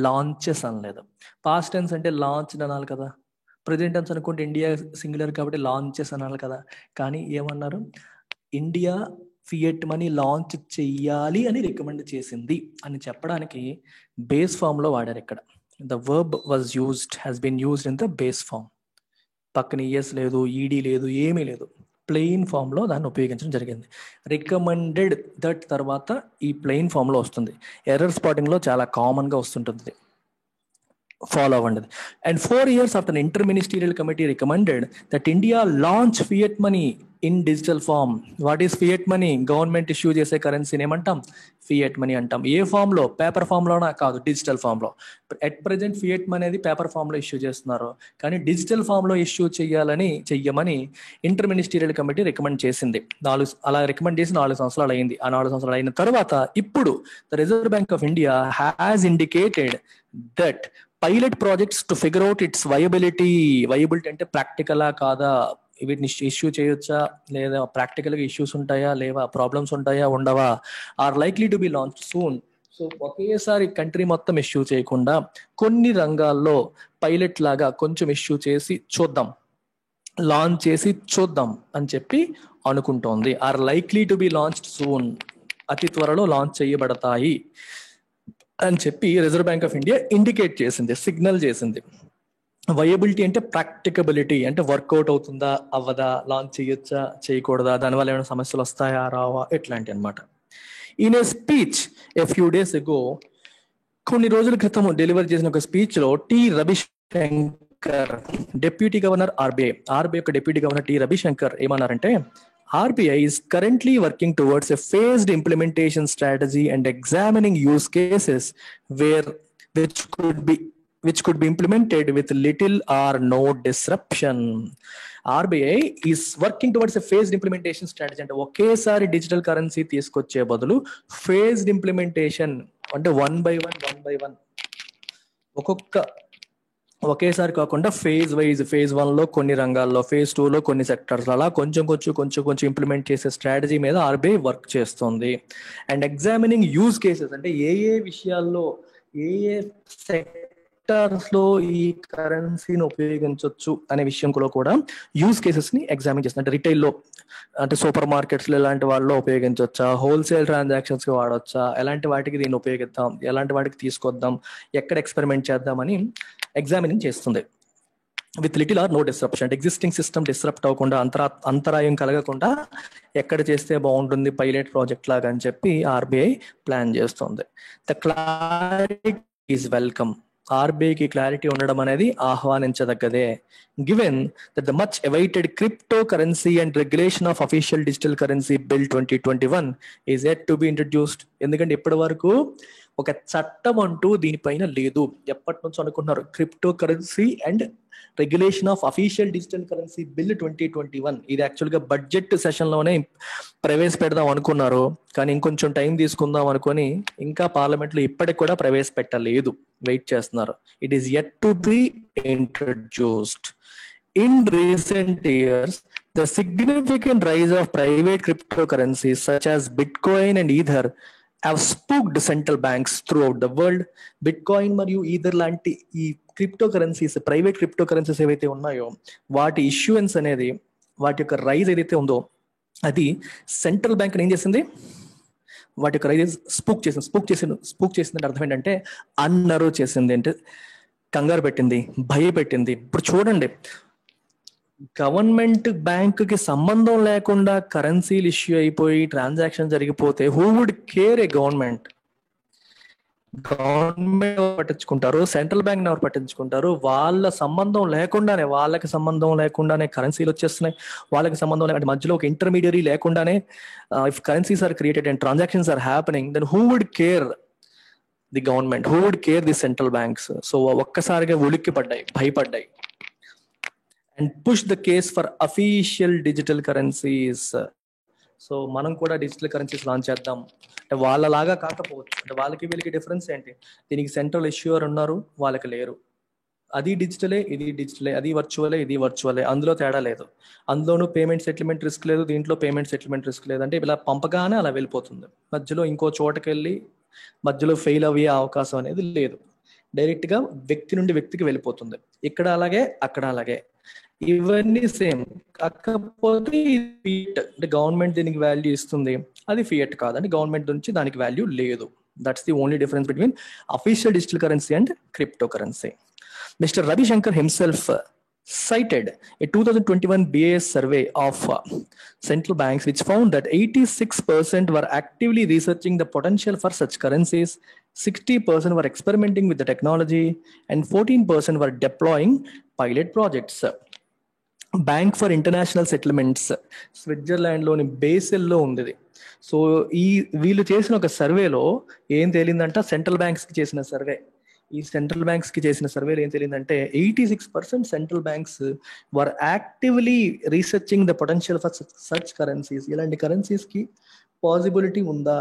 లాంచెస్ అనలేదు. పాస్ట్ టెన్స్ అంటే లాంచ్డ్ అనాలి కదా. ప్రెజెంట్ టెన్స్ అనుకుంటే ఇండియా సింగులర్ కాబట్టి లాంచెస్ అనాలి కదా. కానీ ఏమన్నారు? ఇండియా ఫియట్ మనీ లాంచ్ చెయ్యాలి అని రికమెండ్ చేసింది అని చెప్పడానికి బేస్ ఫామ్ లో వాడారు. ఇక్కడ the verb was used, has been used in the base form. పక్కన ఈఎస్ లేదు, ఈడీ లేదు, ఏమీ లేదు. ప్లెయిన్ ఫామ్లో దాన్ని ఉపయోగించడం జరిగింది. రికమెండెడ్ దట్ తర్వాత ఈ ప్లెయిన్ ఫామ్లో వస్తుంది. ఎర్రర్ స్పాటింగ్లో చాలా కామన్గా వస్తుంటుంది, ఫాలో అవ్వండి. And 4 years after an interministerial committee recommended that India launch fiat money in digital form. What is fiat money? Government issue చేసే కరెన్సీని ఏమంటాం? ఫియట్ మనీ అంటాం. ఏ ఫామ్ లో? పేపర్ ఫామ్ లోనా? కాదు, డిజిటల్ ఫామ్ లో. ఎట్ ప్రెజెంట్ ఫియట్ మనీ అనేది paper form లో ఇష్యూ చేస్తున్నారు, కానీ డిజిటల్ ఫామ్ లో ఇష్యూ చెయ్యమని ఇంటర్ మినిస్టీరియల్ కమిటీ రికమెండ్ చేసింది. అలా రికమెండ్ చేసి 4 సంవత్సరాలు అయింది. ఆ 4 సంవత్సరాలు అయిన తర్వాత ఇప్పుడు the reserve bank of India has indicated that pilot projects to figure out it's viability అంటే ప్రాక్టికలా కాదా, వీటిని ఇష్యూ చేయొచ్చా లేదా, ప్రాక్టికల్ గా ఇష్యూస్ ఉంటాయా లేవా, ప్రాబ్లమ్స్ ఉంటాయా ఉండవా, are likely to be launch soon. So ఒకేసారి కంట్రీ మొత్తం ఇష్యూ చేయకుండా కొన్ని రంగాల్లో పైలట్ లాగా కొంచెం ఇష్యూ చేసి చూద్దాం, లాంచ్ చేసి చూద్దాం అని చెప్పి అనుకుంటోంది. Are likely to be launched soon, అతి త్వరలో లాంచ్ చేయబడతాయి అని చెప్పి reserve bank of India indicate చేసింది, సిగ్నల్ చేసింది. వయబిలిటీ అంటే ప్రాక్టికబిలిటీ, అంటే వర్కౌట్ అవుతుందా అవ్వదా, లాంచ్ చేయొచ్చా చేయకూడదా, దానివల్ల ఏమైనా సమస్యలు వస్తాయా రావా, ఇట్లాంటి అనమాట. In a speech a few days ago, కొన్ని రోజుల క్రితం డెలివర్ చేసిన ఒక స్పీచ్ లో T Ravishankar, deputy governor RBI యొక్క డిప్యూటీ గవర్నర్ టి రవిశంకర్ ఏమన్నారంటే, RBI is currently working towards a phased implementation strategy and examining use cases which could be implemented with little or no disruption. RBI is working towards a phased implementation strategy అంటే ఒకేసారి digital currency తీసుకొచ్చే బదులు phased implementation అంటే 1 by 1 ఒకేసారి కాకుండా phase wise, phase 1 లో కొన్ని రంగాల్లో, ఫేజ్ 2 లో కొన్ని సెక్టర్స్, అలా కొంచెం ఇంప్లిమెంట్ చేసే స్ట్రాటజీ మీద ఆర్బీఐ వర్క్ చేస్తుంది. అండ్ ఎగ్జామినింగ్ యూజ్ కేసెస్ అంటే ఏ విషయాల్లో ఏ సెక్టర్స్ లో ఈ కరెన్సీని ఉపయోగించవచ్చు అనే విషయంలో కూడా యూజ్ కేసెస్ ని ఎగ్జామిన్ చేస్తుంది. అంటే రిటైల్లో, అంటే సూపర్ మార్కెట్స్ లో ఇలాంటి వాళ్ళలో ఉపయోగించవచ్చా, హోల్సేల్ ట్రాన్సాక్షన్స్ కి వాడవచ్చా, ఎలాంటి వాటికి దీన్ని ఉపయోగిద్దాం, ఎలాంటి వాటికి తీసుకొద్దాం, ఎక్కడ ఎక్స్పెరిమెంట్ చేద్దామని ఎగ్జామినింగ్ చేస్తుంది. With little or no disruption, అంటే ఎగ్జిస్టింగ్ సిస్టమ్ డిస్రప్ట్ అవ్వకుండా, అంతరాయం కలగకుండా ఎక్కడ చేస్తే బాగుంటుంది పైలట్ ప్రాజెక్ట్ లాగా అని చెప్పి ఆర్బీఐ ప్లాన్ చేస్తుంది. ద క్లారిటీ ఈజ్ వెల్కమ్, ఆర్బీఐకి క్లారిటీ ఉండడం అనేది ఆహ్వానించదగ్గదే. Given that the much awaited cryptocurrency and regulation of official digital currency bill 2021 is yet to be introduced. ఎందుకంటే ఇప్పటి వరకు ఒక చట్టం అంటూ దీనిపైన లేదు. ఎప్పటి నుంచి అనుకున్నారు? Crypto currency and regulation of official digital currency bill 2021, ఇది యాక్చువల్గా బడ్జెట్ సెషన్ లోనే ప్రవేశపెడదాం అనుకున్నారు, కానీ ఇంకొంచెం టైం తీసుకుందాం అనుకొని ఇంకా పార్లమెంట్ లో ఇప్పటికి కూడా ప్రవేశపెట్టలేదు, వెయిట్ చేస్తున్నారు. It is yet to be introduced. In recent years, the significant rise of private cryptocurrencies such as Bitcoin and Ether have spooked central banks throughout the world. Bitcoin మరియు ether లాంటి ఈ crypto currencies, private crypto currencies ఏవైతే ఉన్నాయో వాటి issuance అనేది, వాటి యొక్క rise ఏదైతే ఉందో అది సెంట్రల్ బ్యాంక్ ఏం చేసింది? వాటి యొక్క రైజ్ స్పూక్ చేసిందంటే అర్థం ఏంటంటే అన్నరు చేసింది, అంటే కంగారు పెట్టింది, భయపెట్టింది. ఇప్పుడు చూడండి, గవర్నమెంట్ బ్యాంక్ కి సంబంధం లేకుండా కరెన్సీలు ఇష్యూ అయిపోయి ట్రాన్సాక్షన్ జరిగిపోతే హూ వుడ్ కేర్? ఏ గవర్నమెంట్ పట్టించుకుంటారు, సెంట్రల్ బ్యాంక్ ఎవరు పట్టించుకుంటారు? వాళ్ళకి సంబంధం లేకుండానే కరెన్సీలు వచ్చేస్తున్నాయి, వాళ్ళకి సంబంధం లేకుండా మధ్యలో ఒక ఇంటర్మీడియరీ లేకుండానే if currencies are created and transactions are happening, then who would care the government, who would care the central banks? So ఒక్కసారిగా భయపడ్డాయి. And push the case for official digital currencies. So మనం కూడా digital currencies launch చేద్దాం అంటే వాళ్ళలాగా కాకపోవచ్చు. అంటే వాళ్ళకి వీళ్ళకి డిఫరెన్స్ ఏంటి? దీనికి సెంట్రల్ ఇష్యూర్ ఉన్నారు, వాళ్ళకి లేరు. అది డిజిటలే, ఇది డిజిటలే, అది వర్చువలే, ఇది వర్చువలే, అందులో తేడా లేదు. అందులోనూ పేమెంట్ సెటిల్మెంట్ రిస్క్ లేదు, దీంట్లో పేమెంట్ సెటిల్మెంట్ రిస్క్ లేదు. అంటే ఇలా పంపగానే అలా వెళ్ళిపోతుంది, మధ్యలో ఇంకో చోటకి వెళ్ళి మధ్యలో ఫెయిల్ అయ్యే అవకాశం అనేది లేదు. డైరెక్ట్ గా వ్యక్తి నుండి వ్యక్తికి వెళ్ళిపోతుంది. ఇక్కడ అలాగే, అక్కడ అలాగే, ఇవన్నీ సేమ్. కాకపోతే ఫియట్ అంటే గవర్నమెంట్ దీనికి వాల్యూ ఇస్తుంది, అది ఫియట్ కాదండి, గవర్నమెంట్ నుంచి దానికి వాల్యూ లేదు. That's the only difference between official digital currency and crypto currency. Mr. Ravi Shankar himself cited a 2021 BAS survey of central banks, which found that 86% were actively researching the potential for such currencies, 60% were experimenting with the technology, and 14% were deploying pilot projects. Bank for international settlements స్విట్జర్లాండ్లోని బేసెల్లో ఉంది. So వీళ్ళు చేసిన ఒక సర్వేలో ఏం తేలిందంట, central బ్యాంక్స్కి చేసిన survey, ఈ central బ్యాంక్స్కి చేసిన సర్వేలో ఏం తెలియదంటే 86% central banks were actively researching the potential for such currencies. ఇలాంటి కరెన్సీస్కి పాసిబిలిటీ ఉందా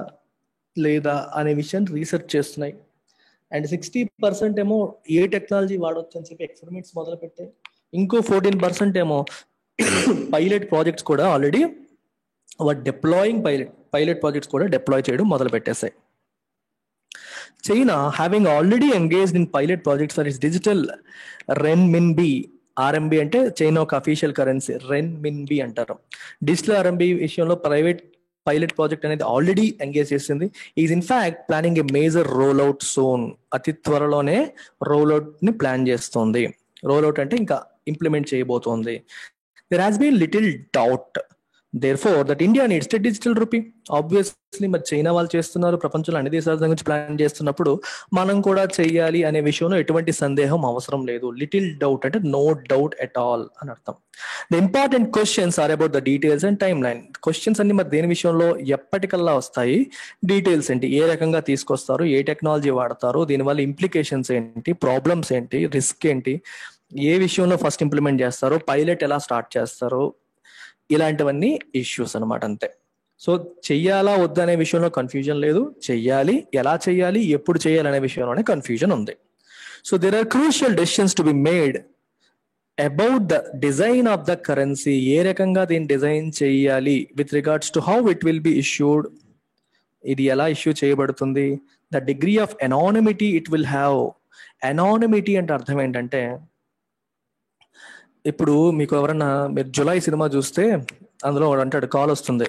లేదా అనే విషయాన్ని రీసెర్చ్ చేస్తున్నాయి. అండ్ 60% ఏమో ఏ టెక్నాలజీ వాడవచ్చు అని చెప్పి ఎక్స్పెరిమెంట్స్ మొదలు పెట్టాయి. ఇంకో 14% ఏమో పైలట్ ప్రాజెక్ట్స్ కూడా ఆల్రెడీ డిప్లాయింగ్ పైలట్ ప్రాజెక్ట్స్ కూడా డిప్లాయ్ చేయడం మొదలు పెట్టేశాయి. China having already engaged in pilot projects for its digital renminbi, RMB అంటే చైనా ఒక అఫీషియల్ కరెన్సీ, రెన్మిన్బీ అంటారు. డిజిటల్ ఆర్ఎంబి విషయంలో ప్రైవేట్ పైలట్ ప్రాజెక్ట్ అనేది ఆల్రెడీ ఎంగేజ్ చేసింది. Is in fact planning a major roll out soon, అతి త్వరలోనే roll out ని ప్లాన్ చేస్తుంది. రోల్ అవుట్ అంటే ఇంకా ఇంప్లిమెంట్ చేయబోతోంది. There has been little doubt therefore that India needs a digital rupee. Obviously మరి చైనా వాళ్ళు చేస్తున్నారు, ప్రపంచంలో అన్ని దేశాల గురించి ప్లాన్ చేస్తున్నప్పుడు మనం కూడా చెయ్యాలి అనే విషయంలో ఎటువంటి సందేహం అవసరం లేదు. లిటిల్ డౌట్ అంటే నో డౌట్ ఎట్ ఆల్ అని అర్థం. The important questions are about the details and timeline. Questions అన్ని మరి దేని విషయంలో ఎప్పటికల్లా వస్తాయి, డీటెయిల్స్ ఏంటి, ఏ రకంగా తీసుకొస్తారు, ఏ టెక్నాలజీ వాడతారు, దీనివల్ల ఇంప్లికేషన్స్ ఏంటి, ప్రాబ్లమ్స్ ఏంటి, రిస్క్ ఏంటి, ఏ విషయంలో ఫస్ట్ ఇంప్లిమెంట్ చేస్తారు, పైలట్ ఎలా స్టార్ట్ చేస్తారు, ఇలాంటివన్నీ ఇష్యూస్ అనమాట. అంతే. సో చెయ్యాలా వద్దా అనే విషయంలో కన్ఫ్యూజన్ లేదు, చెయ్యాలి, ఎలా చెయ్యాలి, ఎప్పుడు చేయాలి అనే విషయంలోనే కన్ఫ్యూజన్ ఉంది. So there are crucial decisions to be made about the design of the currency. ఏ రకంగా దీన్ని డిజైన్ చేయాలి, with regards to how it will be issued, ఇది ఎలా ఇష్యూ చేయబడుతుంది, the degree of anonymity it will have. Anonymity అంటే అర్థం ఏంటంటే, ఇప్పుడు మీకు ఎవరన్నా మీరు జులై సినిమా చూస్తే అందులో అంటాడు, కాల్ వస్తుంది,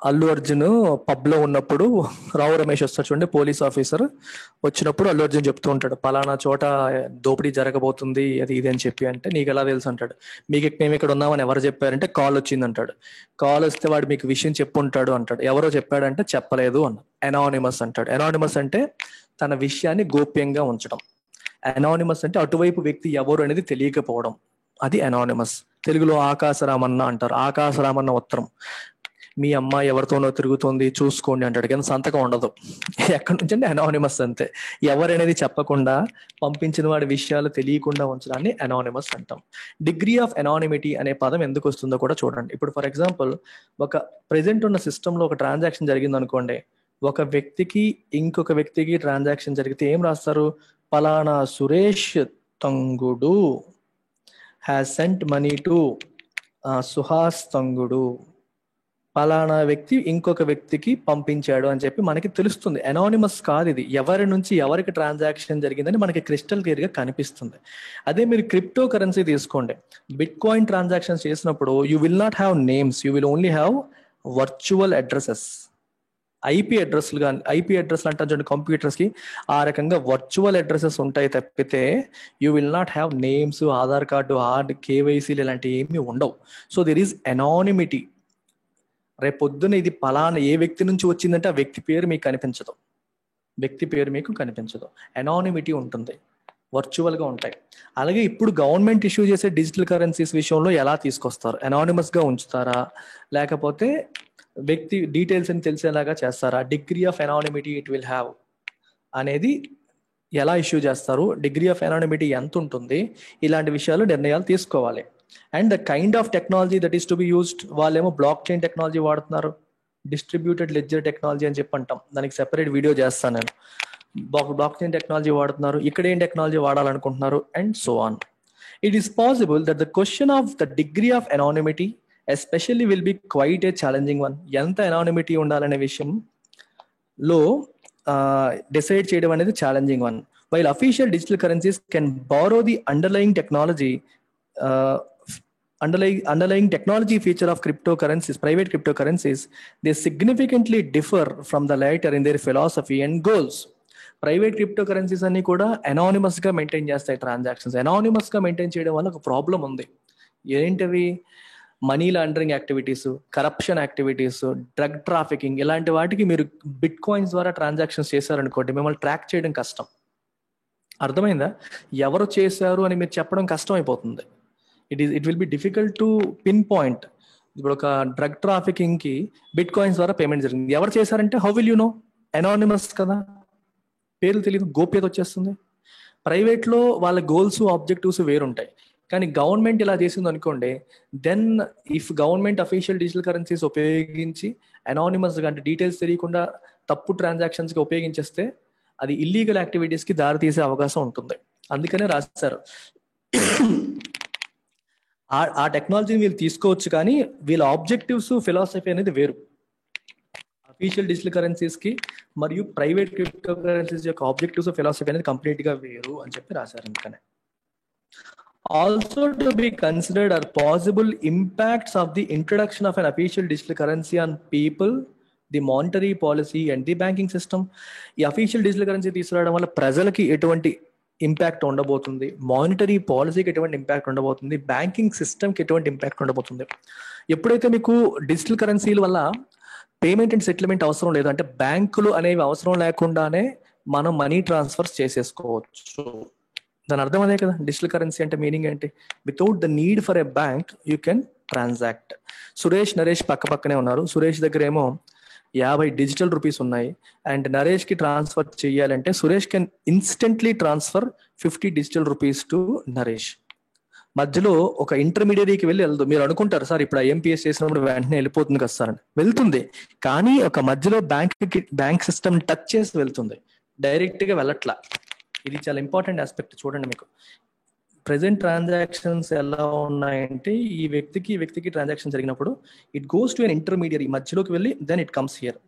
అల్లు అర్జున్ పబ్ లో ఉన్నప్పుడు రావు రమేష్ వస్తాడు చూడండి, పోలీస్ ఆఫీసర్ వచ్చినప్పుడు అల్లు అర్జున్ చెప్తూ ఉంటాడు, పలానా చోట దోపిడీ జరగబోతుంది అది ఇది అని చెప్పి. అంటే నీకు ఎలా తెలుసు అంటాడు, మీకు మేము ఇక్కడ ఉన్నామని ఎవరు చెప్పారంటే కాల్ వచ్చింది అంటాడు. కాల్ వస్తే వాడు మీకు విషయం చెప్పుంటాడు అంటాడు. ఎవరో చెప్పాడంటే చెప్పలేదు అన్న. ఎనానిమస్ అంటాడు. ఎనానిమస్ అంటే తన విషయాన్ని గోప్యంగా ఉంచడం. ఎనానిమస్ అంటే అటువైపు వ్యక్తి ఎవరు అనేది తెలియకపోవడం, అది ఎనానిమస్. తెలుగులో ఆకాశరామన్న అంటారు. ఆకాశరామన్న ఉత్తరం, మీ అమ్మాయి ఎవరితోనో తిరుగుతోంది చూసుకోండి అంటాడు, కానీ సంతకం ఉండదు. ఎక్కడి నుంచి అంటే ఎనానిమస్. అంతే. ఎవరనేది చెప్పకుండా పంపించిన వాడి విషయాలు తెలియకుండా ఉంచడాన్ని ఎనానిమస్ అంటాం. డిగ్రీ ఆఫ్ ఎనానిమిటీ అనే పదం ఎందుకు వస్తుందో కూడా చూడండి. ఇప్పుడు ఫర్ ఎగ్జాంపుల్ ఒక ప్రెసెంట్ ఉన్న సిస్టంలో ఒక ట్రాన్సాక్షన్ జరిగింది అనుకోండి, ఒక వ్యక్తికి ఇంకొక వ్యక్తికి ట్రాన్సాక్షన్ జరిగితే ఏం రాస్తారు, పలానా Suresh Thangudu has sent money to Suhas Thangudu, పలానా వ్యక్తి ఇంకొక వ్యక్తికి పంపించాడు అని చెప్పి మనకి తెలుస్తుంది. ఎనానిమస్ కాదు ఇది. ఎవరి నుంచి ఎవరికి ట్రాన్సాక్షన్ జరిగిందని మనకి క్రిస్టల్ క్లియర్ గా కనిపిస్తుంది. అదే మీరు క్రిప్టో కరెన్సీ తీసుకోండి, బిట్ కాయిన్ ట్రాన్సాక్షన్స్ చేసినప్పుడు you will not have names, you will only have virtual addresses. IP అడ్రస్లు కానీ, ఐపీ అడ్రస్లు అంటారు చూడండి కంప్యూటర్స్ కి, ఆ రకంగా వర్చువల్ అడ్రసెస్ ఉంటాయి తప్పితే you will not have names, Aadhaar card, కేవైసీలు ఇలాంటివి ఏమీ ఉండవు. So there is anonymity. రేపొద్దున ఇది పలానా ఏ వ్యక్తి నుంచి వచ్చిందంటే ఆ వ్యక్తి పేరు మీకు కనిపించదు, వ్యక్తి పేరు మీకు కనిపించదు. ఎనానిమిటీ ఉంటుంది, వర్చువల్ గా ఉంటాయి. అలాగే ఇప్పుడు గవర్నమెంట్ ఇష్యూ చేసే డిజిటల్ కరెన్సీస్ విషయంలో ఎలా తీసుకొస్తారు, ఎనానిమస్ గా ఉంచుతారా లేకపోతే వ్యక్తి డీటెయిల్స్ అని తెలిసేలాగా చేస్తారా, degree of anonymity it will have అనేది ఎలా ఇష్యూ చేస్తారు, డిగ్రీ ఆఫ్ ఎనానిమిటీ ఎంత ఉంటుంది, ఇలాంటి విషయాలు నిర్ణయాలు తీసుకోవాలి. And the kind of technology that is to be used, వాళ్ళేమో బ్లాక్ చైన్ టెక్నాలజీ వాడుతున్నారు, డిస్ట్రిబ్యూటెడ్ లెడ్జర్ టెక్నాలజీ అని చెప్పి అంటాం, దానికి సెపరేట్ వీడియో చేస్తాను నేను. బ్లాక్ చైన్ టెక్నాలజీ వాడుతున్నారు, ఇక్కడ ఏం టెక్నాలజీ వాడాలనుకుంటున్నారు, and so on. It is possible that the question of the degree of anonymity especially will be quite a challenging one. ఎంత ఎనానిమిటీ ఉండాలనే విషయంలో డిసైడ్ చేయడం అనేది challenging one. While official digital currencies can borrow the underlying technology feature of cryptocurrencies, private cryptocurrencies, they significantly differ from the latter in their philosophy and goals. Private crypto currencies అన్ని కూడా anonymous గా maintain చేస్తాయి transactions. Anonymous గా maintain చేయడం వల్ల ఒక problem ఉంది. ఏంటవి? Money laundering activities, corruption activities, drug trafficking, ఇలాంటి వాటికి మీరు బిట్ కాయిన్స్ ద్వారా ట్రాన్సాక్షన్స్ చేశారనుకోండి, మిమ్మల్ని ట్రాక్ చేయడం కష్టం. అర్థమైందా? ఎవరు చేశారు అని మీరు చెప్పడం కష్టం అయిపోతుంది. It will be difficult to pin point. ఇప్పుడు ఒక డ్రగ్ ట్రాఫికింగ్ కి బిట్ కాయిన్స్ ద్వారా పేమెంట్ జరిగింది, ఎవరు చేశారంటే how will you know? Anonymous కదా, పేర్లు తెలియదు, గోప్యత వచ్చేస్తుంది. ప్రైవేట్ లో వాళ్ళ గోల్స్ ఆబ్జెక్టివ్స్ వేరుంటాయి. కానీ గవర్నమెంట్ ఇలా చేసింది అనుకోండి, then if government official digital currencies ఉపయోగించి అనానిమస్ గా, అంటే డీటెయిల్స్ తెలియకుండా తప్పు ట్రాన్సాక్షన్స్ కి ఉపయోగించేస్తే అది ఇల్లీగల్ యాక్టివిటీస్ కి దారి తీసే అవకాశం ఉంటుంది. అందుకనే రాశారు. ఆ టెక్నాలజీని వీళ్ళు తీసుకోవచ్చు, కానీ వీళ్ళ ఆబ్జెక్టివ్స్, ఫిలాసఫీ అనేది వేరు. అఫీషియల్ డిజిటల్ కరెన్సీస్ కి మరియు ప్రైవేట్ క్రిప్టో కరెన్సీస్ యొక్క ఆబ్జెక్టివ్స్, ఫిలాసఫీ అనేది కంప్లీట్ గా వేరు అని చెప్పి రాశారు. అందుకనే also to be considered are possible impacts of the introduction of an official digital currency on people, the monetary policy and the banking system. ఈ అఫీషియల్ డిజిటల్ కరెన్సీ తీసుకురావడం వల్ల ప్రజలకి ఎటువంటి ఇంపాక్ట్ ఉండబోతుంది, మానిటరీ పాలసీకి ఎటువంటి ఇంపాక్ట్ ఉండబోతుంది, బ్యాంకింగ్ సిస్టమ్కి ఎటువంటి ఇంపాక్ట్ ఉండబోతుంది. ఎప్పుడైతే మీకు డిజిటల్ కరెన్సీల వల్ల పేమెంట్ అండ్ సెటిల్మెంట్ అవసరం లేదు, అంటే బ్యాంకులు అనేవి అవసరం లేకుండానే మనం మనీ ట్రాన్స్ఫర్స్ చేసేసుకోవచ్చు. దాని అర్థం అదే కదా, డిజిటల్ కరెన్సీ అంటే మీనింగ్ ఏంటి? Without the need for a bank you can transact. Suresh, Naresh పక్క పక్కనే ఉన్నారు. సురేష్ దగ్గర ఏమో 50 డిజిటల్ రూపీస్ ఉన్నాయి, అండ్ నరేష్ కి ట్రాన్స్ఫర్ చేయాలంటే Suresh can instantly transfer 50 digital rupees to Naresh. మధ్యలో ఒక ఇంటర్మీడియరీకి వెళ్ళదు. మీరు అనుకుంటారు సార్ ఇప్పుడు ఐఎంపీఎస్ చేసినప్పుడు వెంటనే వెళ్ళిపోతుంది కదా సార్ అని. వెళ్తుంది, కానీ ఒక మధ్యలో బ్యాంక్ సిస్టమ్ టచ్ చేసి వెళ్తుంది, డైరెక్ట్ గా వెళ్ళట్లా. ఇది చాలా ఇంపార్టెంట్ ఆస్పెక్ట్. చూడండి, మీకు ప్రెసెంట్ ట్రాన్సాక్షన్స్ ఎలా ఉన్నాయంటే, ఈ వ్యక్తికి ట్రాన్సాక్షన్ జరిగినప్పుడు it goes to an intermediary, మధ్యలోకి వెళ్ళి దెన్ ఇట్ కమ్స్ హియర్.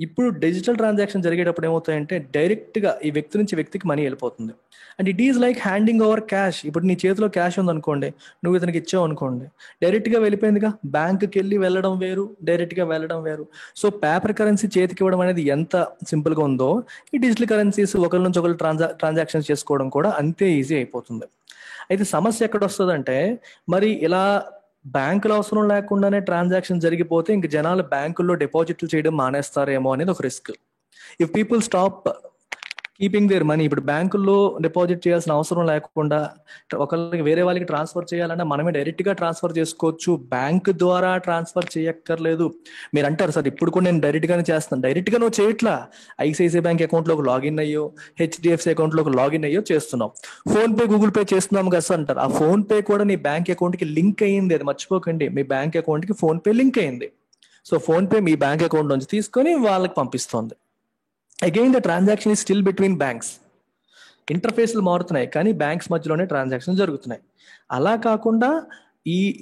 ఇప్పుడు డిజిటల్ ట్రాన్సాక్షన్ జరిగేటప్పుడు ఏమవుతాయంటే డైరెక్ట్ గా ఈ వ్యక్తి నుంచి వ్యక్తికి మనీ వెళ్ళిపోతుంది. And it is like handing over cash. ఇప్పుడు నీ చేతిలో క్యాష్ ఉంది అనుకోండి, నువ్వు ఇతనికి ఇచ్చావు అనుకోండి, డైరెక్ట్ గా వెళ్ళిపోయిందిగా. బ్యాంకుకి వెళ్ళి వెళ్ళడం వేరు, డైరెక్ట్ గా వెళ్ళడం వేరు. సో పేపర్ కరెన్సీ చేతికి ఇవ్వడం అనేది ఎంత సింపుల్ గా ఉందో, ఈ డిజిటల్ కరెన్సీస్ ఒకరి నుంచి ఒకరు ట్రాన్సాక్షన్స్ చేసుకోవడం కూడా అంతే ఈజీ అయిపోతుంది. అయితే సమస్య ఎక్కడ వస్తుందంటే, మరి ఇలా బ్యాంకులు అవసరం లేకుండానే ట్రాన్సాక్షన్ జరిగిపోతే ఇంక జనాలు బ్యాంకుల్లో డిపాజిట్లు చేయడం మానేస్తారేమో అనేది ఒక risk. If people stop keeping their money, ఇప్పుడు బ్యాంకుల్లో డిపాజిట్ చేయాల్సిన అవసరం లేకుండా ఒకరికి వేరే వాళ్ళకి ట్రాన్స్ఫర్ చేయాలన్నా మనమే డైరెక్ట్ గా ట్రాన్స్ఫర్ చేసుకోవచ్చు, బ్యాంక్ ద్వారా ట్రాన్స్ఫర్ చేయక్కర్లేదు. మీరు అంటారు సార్ ఇప్పుడు కూడా నేను డైరెక్ట్ గానే చేస్తాను. డైరెక్ట్ గా నువ్వు చేయట్లా, ఐసిఐసిఐ బ్యాంక్ అకౌంట్ లోకి లాగిన్ అయ్యో, హెచ్డిఎఫ్సి అకౌంట్ లోకి లాగిన్ అయ్యో చేస్తున్నావు. ఫోన్ పే, గూగుల్ పే చేస్తున్నాం కదా సార్ అంటారు. ఆ ఫోన్ పే కూడా నీ బ్యాంక్ అకౌంట్ కి లింక్ అయ్యింది, అది మర్చిపోకండి. మీ బ్యాంక్ అకౌంట్ కి ఫోన్ పే లింక్ అయ్యింది. సో ఫోన్ పే మీ బ్యాంక్ అకౌంట్ నుంచి తీసుకొని వాళ్ళకి పంపిస్తోంది. Again the transaction is still between banks. ఇంటర్ఫేస్లు మారుతున్నాయి, కానీ బ్యాంక్స్ మధ్యలోనే ట్రాన్సాక్షన్ జరుగుతున్నాయి. అలా కాకుండా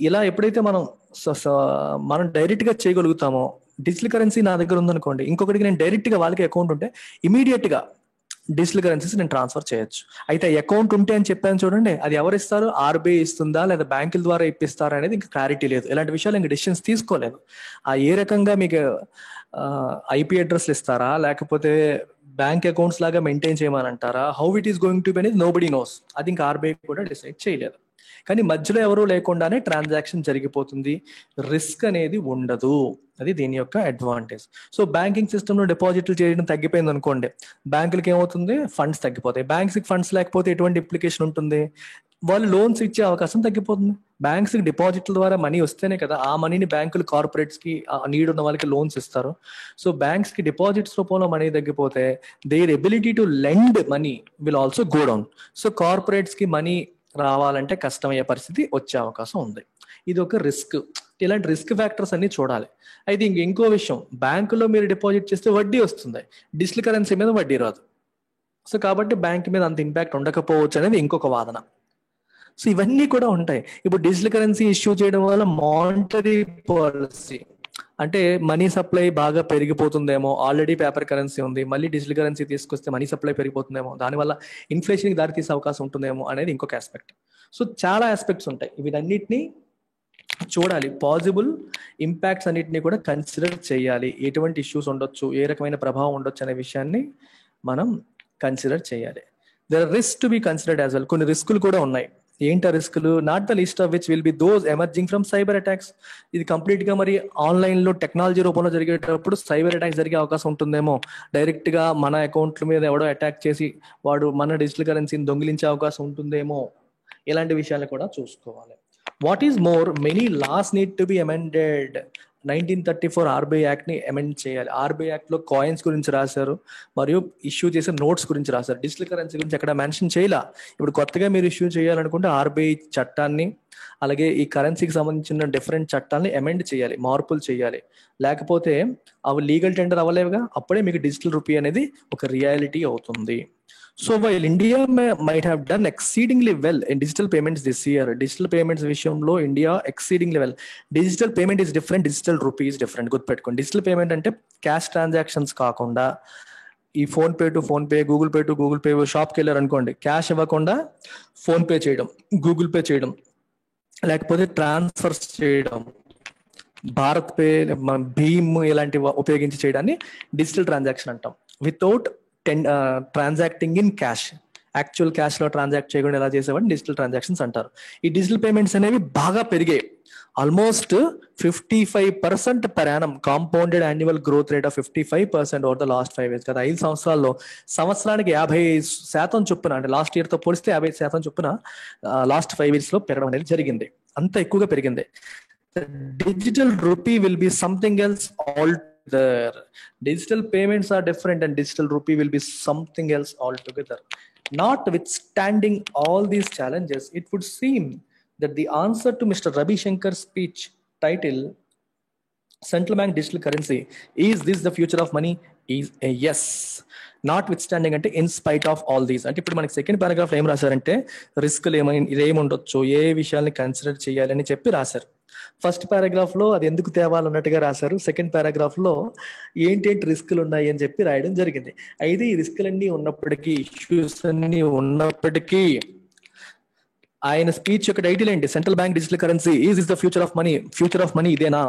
ఇలా ఎప్పుడైతే మనం డైరెక్ట్ గా చేయగలుగుతామో, డిజిటల్ కరెన్సీ నా దగ్గర ఉందనుకోండి, ఇంకొకటికి నేను డైరెక్ట్ గా వాళ్ళకి అకౌంట్ ఉంటే ఇమీడియట్ గా డిజిటల్ కరెన్సీస్ నేను ట్రాన్స్ఫర్ చేయొచ్చు. అయితే అకౌంట్ ఉంటే అని చెప్పాను చూడండి, అది ఎవరు ఇస్తారు? ఆర్బీఐ ఇస్తుందా లేదా బ్యాంకుల ద్వారా ఇప్పిస్తారా అనేది ఇంకా క్లారిటీ లేదు. ఇలాంటి విషయాలు ఇంకా డెసిషన్స్ తీసుకోలేదు. ఏ రకంగా మీకు ఐపీ అడ్రస్లు ఇస్తారా, లేకపోతే బ్యాంక్ అకౌంట్స్ లాగా మెయింటైన్ చేయమనంటారా, how it is going to be అనేది నోబడీ నోస్. అది ఇంకా ఆర్బీఐ కూడా డిసైడ్ చేయలేదు. కానీ మధ్యలో ఎవరు లేకుండానే ట్రాన్సాక్షన్ జరిగిపోతుంది, రిస్క్ అనేది ఉండదు. అది దీని యొక్క అడ్వాంటేజ్. సో బ్యాంకింగ్ సిస్టమ్ లో డిపాజిట్లు చేయడం తగ్గిపోయింది అనుకోండి, బ్యాంకులకి ఏమవుతుంది? ఫండ్స్ తగ్గిపోతాయి. బ్యాంక్స్ కి ఫండ్స్ లేకపోతే ఎటువంటి అప్లికేషన్ ఉంటుంది? వాళ్ళు లోన్స్ ఇచ్చే అవకాశం తగ్గిపోతుంది. బ్యాంక్స్ కి డిపాజిట్ల ద్వారా మనీ వస్తేనే కదా ఆ మనీని బ్యాంకులు కార్పొరేట్స్ కి, నీడ్ ఉన్న వాళ్ళకి లోన్స్ ఇస్తారు. సో బ్యాంక్స్ కి డిపాజిట్స్ రూపంలో మనీ తగ్గిపోతే there ability to lend money will also go down. So corporates కి మనీ రావాలంటే కష్టమయ్యే పరిస్థితి వచ్చే అవకాశం ఉంది. ఇది ఒక రిస్క్. ఇలాంటి రిస్క్ ఫ్యాక్టర్స్ అన్ని చూడాలి. అయితే ఇంకో విషయం, బ్యాంకులో మీరు డిపాజిట్ చేస్తే వడ్డీ వస్తుంది, డిజిటల్ కరెన్సీ మీద వడ్డీ రాదు. సో కాబట్టి బ్యాంక్ మీద అంత ఇంపాక్ట్ ఉండకపోవచ్చు అనేది ఇంకొక వాదన. సో ఇవన్నీ కూడా ఉంటాయి. ఇప్పుడు డిజిటల్ కరెన్సీ ఇష్యూ చేయడం వల్ల మానిటరీ పాలసీ, అంటే మనీ సప్లై బాగా పెరిగిపోతుందేమో. ఆల్రెడీ పేపర్ కరెన్సీ ఉంది, మళ్ళీ డిజిటల్ కరెన్సీ తీసుకొస్తే మనీ సప్లై పెరిగిపోతుందేమో, దానివల్ల ఇన్ఫ్లేషన్కి దారి తీసే అవకాశం ఉంటుందేమో అనేది ఇంకొక ఆస్పెక్ట్. సో చాలా ఆస్పెక్ట్స్ ఉంటాయి, వీటన్నిటిని చూడాలి. పాసిబుల్ ఇంపాక్ట్స్ అన్నిటిని కూడా కన్సిడర్ చేయాలి. ఎటువంటి ఇష్యూస్ ఉండొచ్చు, ఏ రకమైన ప్రభావం ఉండొచ్చు అనే విషయాన్ని మనం కన్సిడర్ చేయాలి. There are risk to be considered as well. కొన్ని రిస్కులు కూడా ఉన్నాయి. ఏంటి ఆ రిస్కులు? Not the list of which will be those emerging from cyber attacks. ఇది కంప్లీట్ గా మరి ఆన్లైన్ లో టెక్నాలజీ రూపంలో జరిగేటప్పుడు సైబర్ అటాక్స్ జరిగే అవకాశం ఉంటుందేమో. డైరెక్ట్ గా మన అకౌంట్ల మీద ఎవడో అటాక్ చేసి వాడు మన డిజిటల్ కరెన్సీని దొంగిలించే అవకాశం ఉంటుందేమో. ఇలాంటి విషయాలు కూడా చూసుకోవాలి. What is more, many laws need to be amended. 1934 RBI act ని అమెండ్ చేయాలి. ఆర్బీఐ యాక్ట్ లో కాయిన్స్ గురించి రాశారు, మరియు ఇష్యూ చేసే నోట్స్ గురించి రాశారు. డిజిటల్ కరెన్సీ గురించి ఎక్కడ మెన్షన్ చేయలా. ఇప్పుడు కొత్తగా మీరు ఇష్యూ చేయాలనుకుంటే ఆర్బీఐ చట్టాన్ని, అలాగే ఈ కరెన్సీకి సంబంధించిన డిఫరెంట్ చట్టాలని అమెండ్ చేయాలి, మార్పులు చేయాలి. లేకపోతే అవి లీగల్ టెండర్ అవ్వలేవుగా. అప్పుడే మీకు డిజిటల్ రూపీ అనేది ఒక రియాలిటీ అవుతుంది. So while India might have done exceedingly well in digital payments this year, digital payments విషయంలో India exceedingly well. Digital payment is different, digital rupee is different. గుర్తుపెట్టుకోండి. Digital payment అంటే cash transactions కాకుండా, ఈ phone pay to phone pay, Google pay to Google pay, షాప్కి వెళ్ళారు అనుకోండి, cash ఇవ్వకుండా phone pay చేయడం, గూగుల్ పే చేయడం, లేకపోతే ట్రాన్స్ఫర్స్ చేయడం, భారత్ పే, భీమ్ ఇలాంటివి ఉపయోగించి చేయడాన్ని డిజిటల్ ట్రాన్సాక్షన్ అంటాం. Without transacting in cash, actual cash లో ట్రాన్సాక్ట్ చేయకుండా ఎలా చేసేవాడిని డిజిటల్ ట్రాన్సాక్షన్స్ అంటారు. ఈ డిజిటల్ పేమెంట్స్ అనేవి బాగా పెరిగాయి. Almost 55% per annum, compounded annual growth rate of 55% over the last 5 years. కదా 5 సంవత్సరాల్లో సంవత్సరానికి 50% చొప్పున, అంటే లాస్ట్ ఇయర్ తో పోలిస్తే 50% చొప్పున లాస్ట్ 5 years లో పెరగడం అనేది జరిగింది. అంత ఎక్కువగా పెరిగింది. Digital rupee will be something else all. Digital payments are different and digital rupee will be something else altogether. Notwithstanding all these challenges, it would seem that the answer to Mr. Ravi Shankar's speech title, Central Bank Digital Currency, is this the future of money? Is a yes. Notwithstanding అంటే in spite of all these. అంటే ఇప్పుడు మనకి second paragraph ఏం రాశారంటే రిస్క్లు ఏముండొచ్చు, ఏ విషయాల్ని consider చేయాలని చెప్పి రాశారు. ఫస్ట్ పారాగ్రాఫ్ లో అది ఎందుకు తేవాలన్నట్టుగా రాశారు. సెకండ్ పారాగ్రాఫ్ లో ఏంటేంటి రిస్కులు ఉన్నాయి అని చెప్పి రాయడం జరిగింది. అయితే ఈ రిస్కులన్నీ ఉన్నప్పటికీ, ఇష్యూస్ అన్ని ఉన్నప్పటికీ, ఆయన స్పీచ్ యొక్క టైటిల్ ఏంటి? Central bank digital currency is the future of money. Future of money ఇదేనా?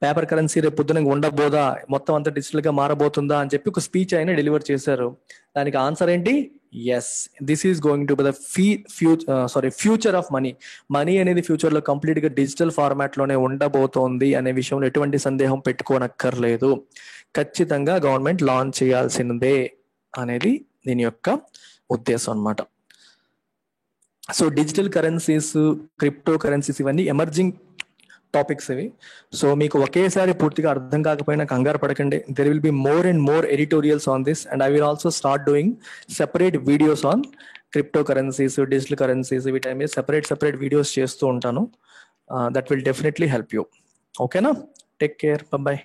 పేపర్ కరెన్సీ రేపు పొద్దున ఉండబోదా, మొత్తం అంతా డిజిటల్ గా మారబోతుందా అని చెప్పి ఒక స్పీచ్ ఆయన డెలివర్ చేశారు. దానికి ఆన్సర్ ఏంటి? Yes, this is going to be the future of money. Money అనేది ఫ్యూచర్ లో కంప్లీట్ గా డిజిటల్ ఫార్మాట్ లోనే ఉండబోతోంది అనే విషయంలో ఎటువంటి సందేహం పెట్టుకోనక్కర్లేదు. ఖచ్చితంగా గవర్నమెంట్ లాంచ్ చేయాల్సిందే అనేది దీని యొక్క ఉద్దేశం అన్నమాట. So digital currencies, cryptocurrencies ఇవన్నీ ఎమర్జింగ్ టాపిక్స్ ఇవి. సో మీకు ఒకేసారి పూర్తిగా అర్థం కాకపోయినా కంగారు పడకండి. There will be more and more editorials on this, and I will also start doing separate videos on cryptocurrencies, digital currencies. వీటి మీద సెపరేట్ వీడియోస్ చేస్తూ ఉంటాను. That will definitely help you. ఓకేనా? Take care, bye.